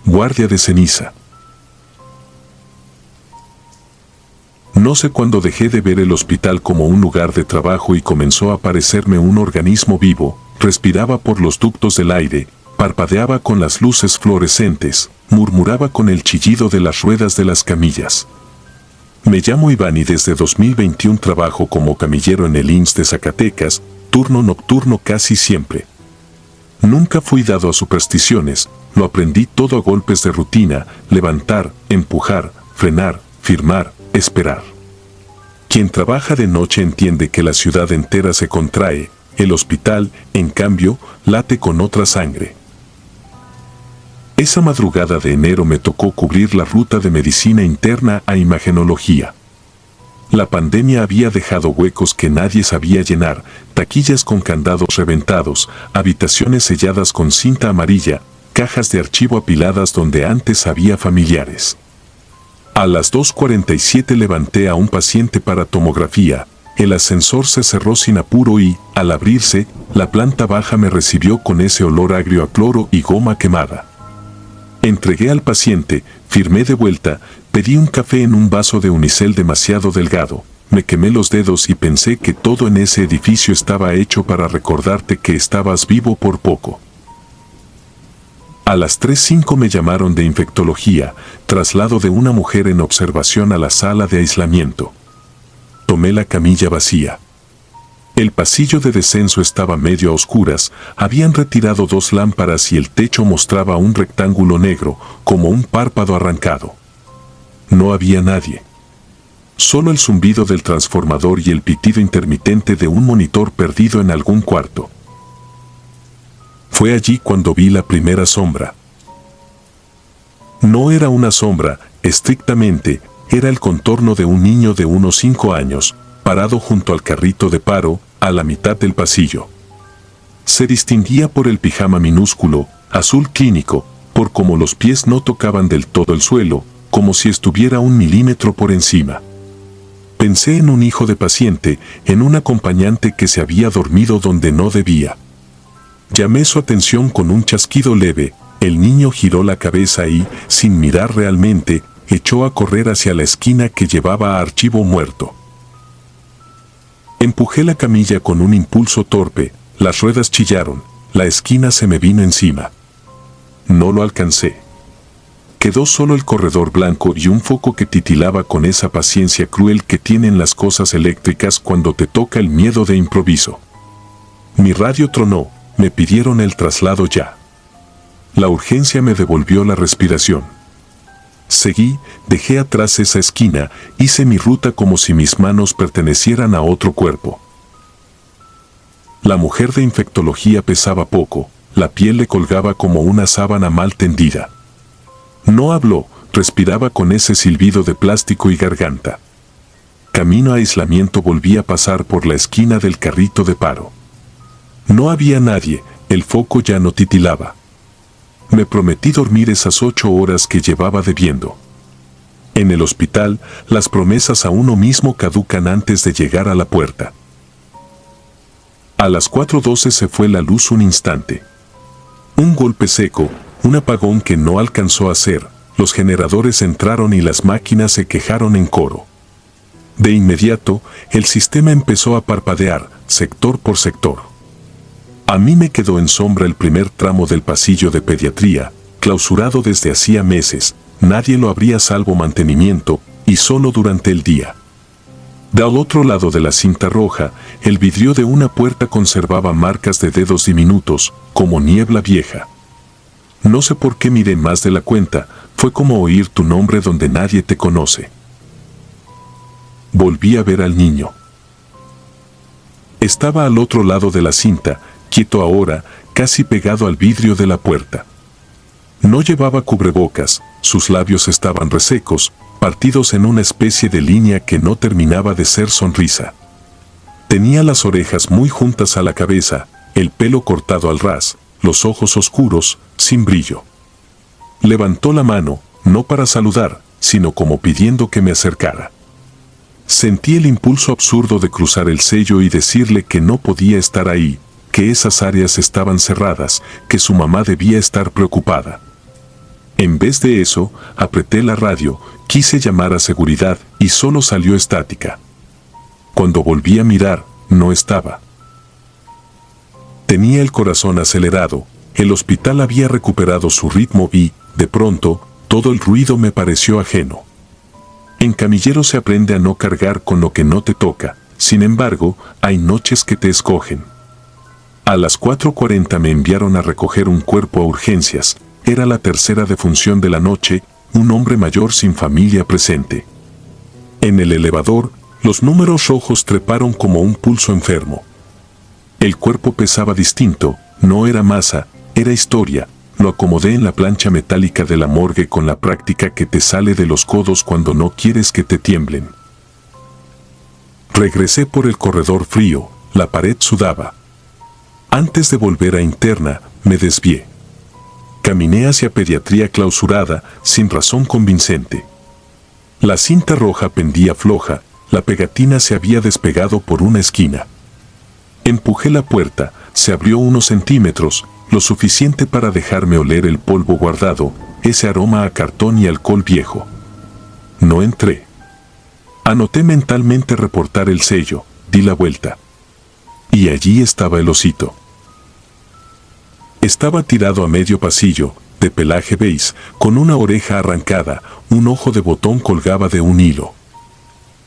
Guardia de ceniza. No sé cuándo dejé de ver el hospital como un lugar de trabajo y comenzó a parecerme un organismo vivo, respiraba por los ductos del aire, parpadeaba con las luces fluorescentes, murmuraba con el chillido de las ruedas de las camillas. Me llamo Iván y desde 2021 trabajo como camillero en el IMSS de Zacatecas, turno nocturno casi siempre. Nunca fui dado a supersticiones, lo aprendí todo a golpes de rutina, levantar, empujar, frenar, firmar, esperar. Quien trabaja de noche entiende que la ciudad entera se contrae, el hospital, en cambio, late con otra sangre. Esa madrugada de enero me tocó cubrir la ruta de medicina interna a imagenología. La pandemia había dejado huecos que nadie sabía llenar, taquillas con candados reventados, habitaciones selladas con cinta amarilla, cajas de archivo apiladas donde antes había familiares. A las 2:47 levanté a un paciente para tomografía, el ascensor se cerró sin apuro y, al abrirse, la planta baja me recibió con ese olor agrio a cloro y goma quemada. Entregué al paciente, firmé de vuelta, pedí un café en un vaso de unicel demasiado delgado, me quemé los dedos y pensé que todo en ese edificio estaba hecho para recordarte que estabas vivo por poco. A las 3:05 me llamaron de infectología, traslado de una mujer en observación a la sala de aislamiento. Tomé la camilla vacía. El pasillo de descenso estaba medio a oscuras, habían retirado 2 lámparas y el techo mostraba un rectángulo negro, como un párpado arrancado. No había nadie. Solo el zumbido del transformador y el pitido intermitente de un monitor perdido en algún cuarto. Fue allí cuando vi la primera sombra. No era una sombra, estrictamente, era el contorno de un niño de unos 5 años, parado junto al carrito de paro, a la mitad del pasillo. Se distinguía por el pijama minúsculo, azul clínico, por cómo los pies no tocaban del todo el suelo, como si estuviera 1 milímetro por encima. Pensé en un hijo de paciente, en un acompañante que se había dormido donde no debía. Llamé su atención con un chasquido leve, el niño giró la cabeza y, sin mirar realmente, echó a correr hacia la esquina que llevaba a archivo muerto. Empujé la camilla con un impulso torpe, las ruedas chillaron, la esquina se me vino encima. No lo alcancé. Quedó solo el corredor blanco y un foco que titilaba con esa paciencia cruel que tienen las cosas eléctricas cuando te toca el miedo de improviso. Mi radio tronó, me pidieron el traslado ya. La urgencia me devolvió la respiración. Seguí, dejé atrás esa esquina, hice mi ruta como si mis manos pertenecieran a otro cuerpo. La mujer de infectología pesaba poco, la piel le colgaba como una sábana mal tendida. No habló, respiraba con ese silbido de plástico y garganta. Camino a aislamiento volví a pasar por la esquina del carrito de paro. No había nadie, el foco ya no titilaba. Me prometí dormir esas 8 horas que llevaba debiendo. En el hospital, las promesas a uno mismo caducan antes de llegar a la puerta. A las 4:12 se fue la luz un instante. Un golpe seco, un apagón que no alcanzó a hacer, los generadores entraron y las máquinas se quejaron en coro. De inmediato, el sistema empezó a parpadear, sector por sector. A mí me quedó en sombra el primer tramo del pasillo de pediatría, clausurado desde hacía meses, nadie lo abría salvo mantenimiento, y solo durante el día. Del otro lado de la cinta roja, el vidrio de una puerta conservaba marcas de dedos diminutos, como niebla vieja. No sé por qué miré más de la cuenta, fue como oír tu nombre donde nadie te conoce. Volví a ver al niño. Estaba al otro lado de la cinta, quieto ahora, casi pegado al vidrio de la puerta. No llevaba cubrebocas, sus labios estaban resecos, partidos en una especie de línea que no terminaba de ser sonrisa. Tenía las orejas muy juntas a la cabeza, el pelo cortado al ras, los ojos oscuros, sin brillo. Levantó la mano, no para saludar, sino como pidiendo que me acercara. Sentí el impulso absurdo de cruzar el sello y decirle que no podía estar ahí, que esas áreas estaban cerradas, que su mamá debía estar preocupada. En vez de eso, apreté la radio, quise llamar a seguridad y solo salió estática. Cuando volví a mirar, no estaba. Tenía el corazón acelerado, el hospital había recuperado su ritmo y, de pronto, todo el ruido me pareció ajeno. En camillero se aprende a no cargar con lo que no te toca, sin embargo, hay noches que te escogen. A las 4:40 me enviaron a recoger un cuerpo a urgencias, era la tercera defunción de la noche, un hombre mayor sin familia presente. En el elevador, los números rojos treparon como un pulso enfermo. El cuerpo pesaba distinto, no era masa, era historia. Lo acomodé en la plancha metálica de la morgue con la práctica que te sale de los codos cuando no quieres que te tiemblen. Regresé por el corredor frío, la pared sudaba. Antes de volver a interna, me desvié. Caminé hacia pediatría clausurada, sin razón convincente. La cinta roja pendía floja, la pegatina se había despegado por una esquina. Empujé la puerta, se abrió unos centímetros, lo suficiente para dejarme oler el polvo guardado, ese aroma a cartón y alcohol viejo. No entré. Anoté mentalmente reportar el sello, di la vuelta. Y allí estaba el osito. Estaba tirado a medio pasillo, de pelaje beige, con una oreja arrancada, un ojo de botón colgaba de un hilo.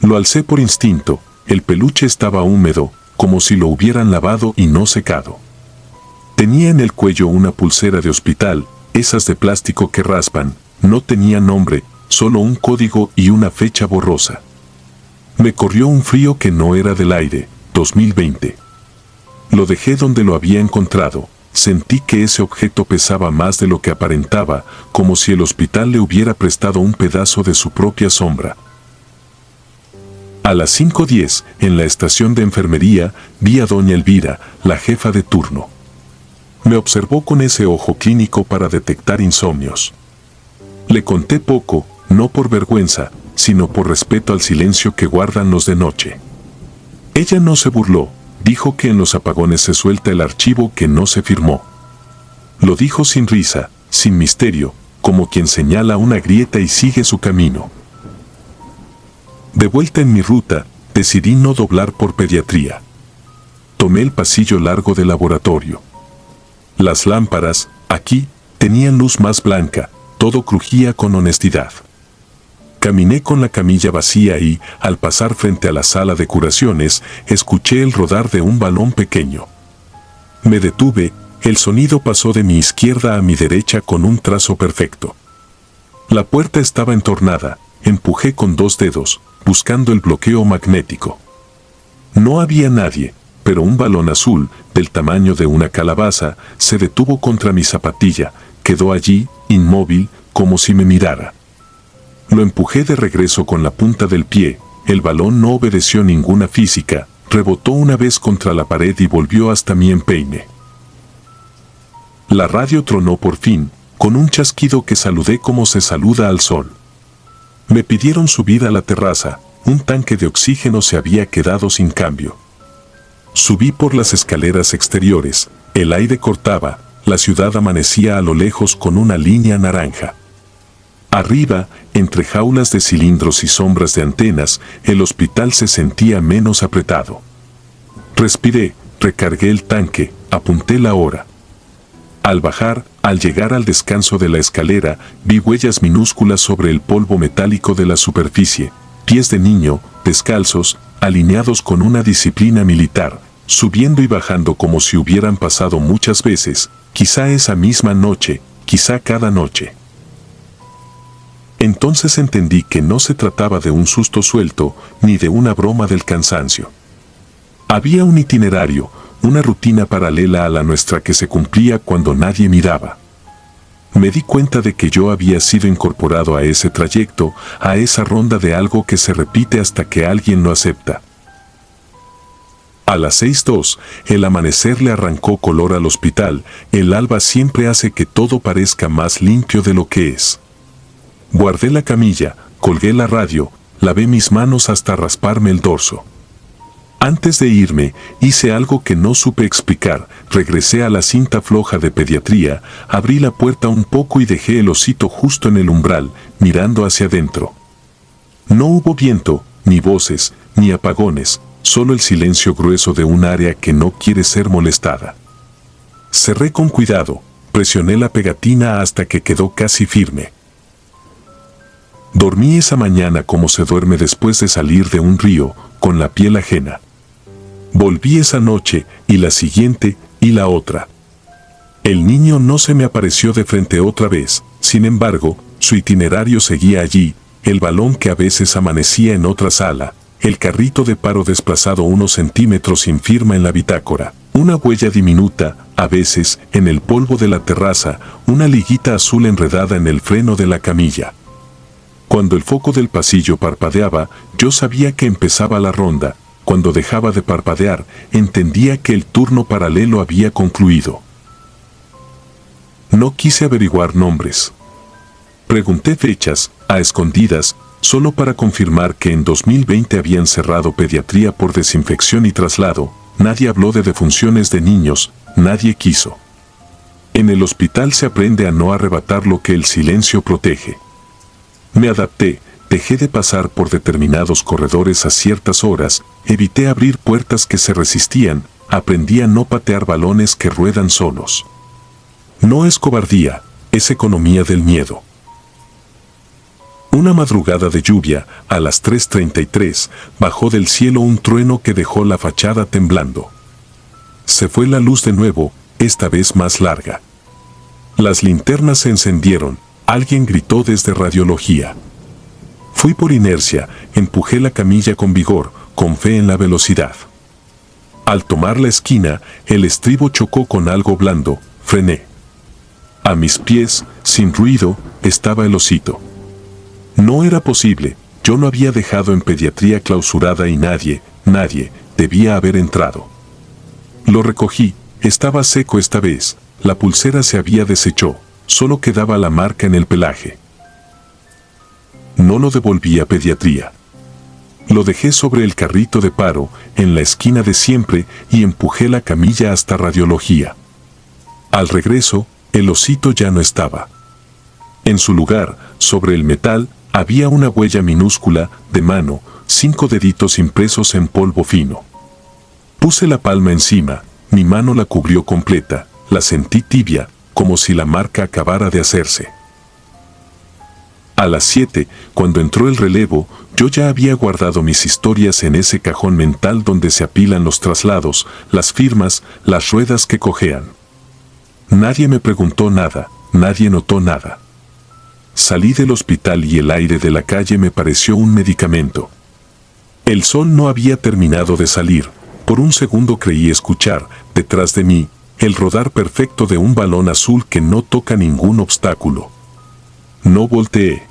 Lo alcé por instinto, el peluche estaba húmedo, como si lo hubieran lavado y no secado. Tenía en el cuello una pulsera de hospital, esas de plástico que raspan, no tenía nombre, solo un código y una fecha borrosa. Me corrió un frío que no era del aire, 2020. Lo dejé donde lo había encontrado, sentí que ese objeto pesaba más de lo que aparentaba, como si el hospital le hubiera prestado un pedazo de su propia sombra. A las 5:10, en la estación de enfermería, vi a doña Elvira, la jefa de turno. Me observó con ese ojo clínico para detectar insomnios. Le conté poco, no por vergüenza, sino por respeto al silencio que guardan los de noche. Ella no se burló, dijo que en los apagones se suelta el archivo que no se firmó. Lo dijo sin risa, sin misterio, como quien señala una grieta y sigue su camino. De vuelta en mi ruta, decidí no doblar por pediatría. Tomé el pasillo largo del laboratorio. Las lámparas, aquí, tenían luz más blanca, todo crujía con honestidad. Caminé con la camilla vacía y, al pasar frente a la sala de curaciones, escuché el rodar de un balón pequeño. Me detuve, el sonido pasó de mi izquierda a mi derecha con un trazo perfecto. La puerta estaba entornada, empujé con 2 dedos, buscando el bloqueo magnético. No había nadie, pero un balón azul, del tamaño de una calabaza, se detuvo contra mi zapatilla, quedó allí, inmóvil, como si me mirara. Lo empujé de regreso con la punta del pie, el balón no obedeció ninguna física, rebotó una vez contra la pared y volvió hasta mi empeine. La radio tronó por fin, con un chasquido que saludé como se saluda al sol. Me pidieron subir a la terraza, un tanque de oxígeno se había quedado sin cambio. Subí por las escaleras exteriores, el aire cortaba, la ciudad amanecía a lo lejos con una línea naranja. Arriba, entre jaulas de cilindros y sombras de antenas, el hospital se sentía menos apretado. Respiré, recargué el tanque, apunté la hora. Al bajar, al llegar al descanso de la escalera, vi huellas minúsculas sobre el polvo metálico de la superficie, pies de niño, descalzos, alineados con una disciplina militar, subiendo y bajando como si hubieran pasado muchas veces, quizá esa misma noche, quizá cada noche. Entonces entendí que no se trataba de un susto suelto, ni de una broma del cansancio. Había un itinerario, una rutina paralela a la nuestra que se cumplía cuando nadie miraba. Me di cuenta de que yo había sido incorporado a ese trayecto, a esa ronda de algo que se repite hasta que alguien lo acepta. A las 6:02, el amanecer le arrancó color al hospital. El alba siempre hace que todo parezca más limpio de lo que es. Guardé la camilla, colgué la radio, lavé mis manos hasta rasparme el dorso. Antes de irme, hice algo que no supe explicar. Regresé a la cinta floja de pediatría, abrí la puerta un poco y dejé el osito justo en el umbral, mirando hacia adentro. No hubo viento, ni voces, ni apagones, solo el silencio grueso de un área que no quiere ser molestada. Cerré con cuidado, presioné la pegatina hasta que quedó casi firme. Dormí esa mañana como se duerme después de salir de un río, con la piel ajena. Volví esa noche, y la siguiente, y la otra. El niño no se me apareció de frente otra vez, sin embargo, su itinerario seguía allí, el balón que a veces amanecía en otra sala, el carrito de paro desplazado unos centímetros sin firma en la bitácora, una huella diminuta, a veces, en el polvo de la terraza, una liguita azul enredada en el freno de la camilla. Cuando el foco del pasillo parpadeaba, yo sabía que empezaba la ronda. Cuando dejaba de parpadear, entendía que el turno paralelo había concluido. No quise averiguar nombres. Pregunté fechas, a escondidas, solo para confirmar que en 2020 habían cerrado pediatría por desinfección y traslado. Nadie habló de defunciones de niños, nadie quiso. En el hospital se aprende a no arrebatar lo que el silencio protege. Me adapté, dejé de pasar por determinados corredores a ciertas horas, evité abrir puertas que se resistían, aprendí a no patear balones que ruedan solos. No es cobardía, es economía del miedo. Una madrugada de lluvia, a las 3:33, bajó del cielo un trueno que dejó la fachada temblando. Se fue la luz de nuevo, esta vez más larga. Las linternas se encendieron, alguien gritó desde radiología. Fui por inercia, empujé la camilla con vigor, con fe en la velocidad. Al tomar la esquina, el estribo chocó con algo blando, frené. A mis pies, sin ruido, estaba el osito. No era posible, yo lo había dejado en pediatría clausurada y nadie debía haber entrado. Lo recogí, estaba seco esta vez, la pulsera se había deshecho, solo quedaba la marca en el pelaje. No lo devolví a pediatría. Lo dejé sobre el carrito de paro, en la esquina de siempre, y empujé la camilla hasta radiología. Al regreso, el osito ya no estaba. En su lugar, sobre el metal, había una huella minúscula, de mano, 5 deditos impresos en polvo fino. Puse la palma encima, mi mano la cubrió completa, la sentí tibia, como si la marca acabara de hacerse. A las 7, cuando entró el relevo, yo ya había guardado mis historias en ese cajón mental donde se apilan los traslados, las firmas, las ruedas que cojean. Nadie me preguntó nada, nadie notó nada. Salí del hospital y el aire de la calle me pareció un medicamento. El sol no había terminado de salir. Por un segundo creí escuchar, detrás de mí, el rodar perfecto de un balón azul que no toca ningún obstáculo. No volteé.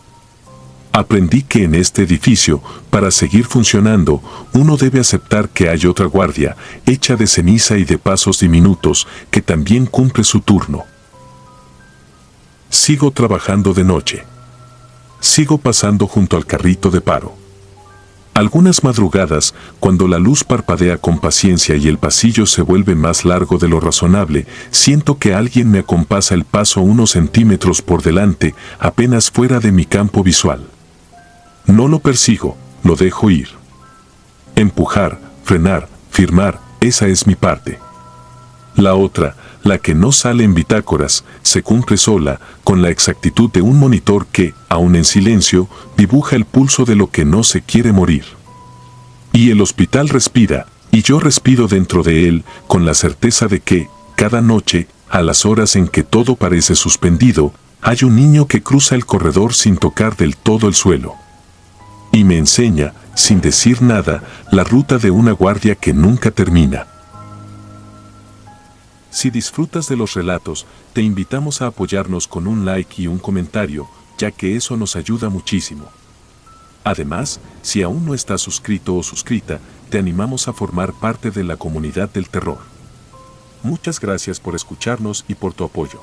Aprendí que en este edificio, para seguir funcionando, uno debe aceptar que hay otra guardia, hecha de ceniza y de pasos diminutos, que también cumple su turno. Sigo trabajando de noche. Sigo pasando junto al carrito de paro. Algunas madrugadas, cuando la luz parpadea con paciencia y el pasillo se vuelve más largo de lo razonable, siento que alguien me acompasa el paso unos centímetros por delante, apenas fuera de mi campo visual. No lo persigo, lo dejo ir. Empujar, frenar, firmar, esa es mi parte. La otra, la que no sale en bitácoras, se cumple sola, con la exactitud de un monitor que, aun en silencio, dibuja el pulso de lo que no se quiere morir. Y el hospital respira, y yo respiro dentro de él, con la certeza de que, cada noche, a las horas en que todo parece suspendido, hay un niño que cruza el corredor sin tocar del todo el suelo. Y me enseña, sin decir nada, la ruta de una guardia que nunca termina. Si disfrutas de los relatos, te invitamos a apoyarnos con un like y un comentario, ya que eso nos ayuda muchísimo. Además, si aún no estás suscrito o suscrita, te animamos a formar parte de la comunidad del terror. Muchas gracias por escucharnos y por tu apoyo.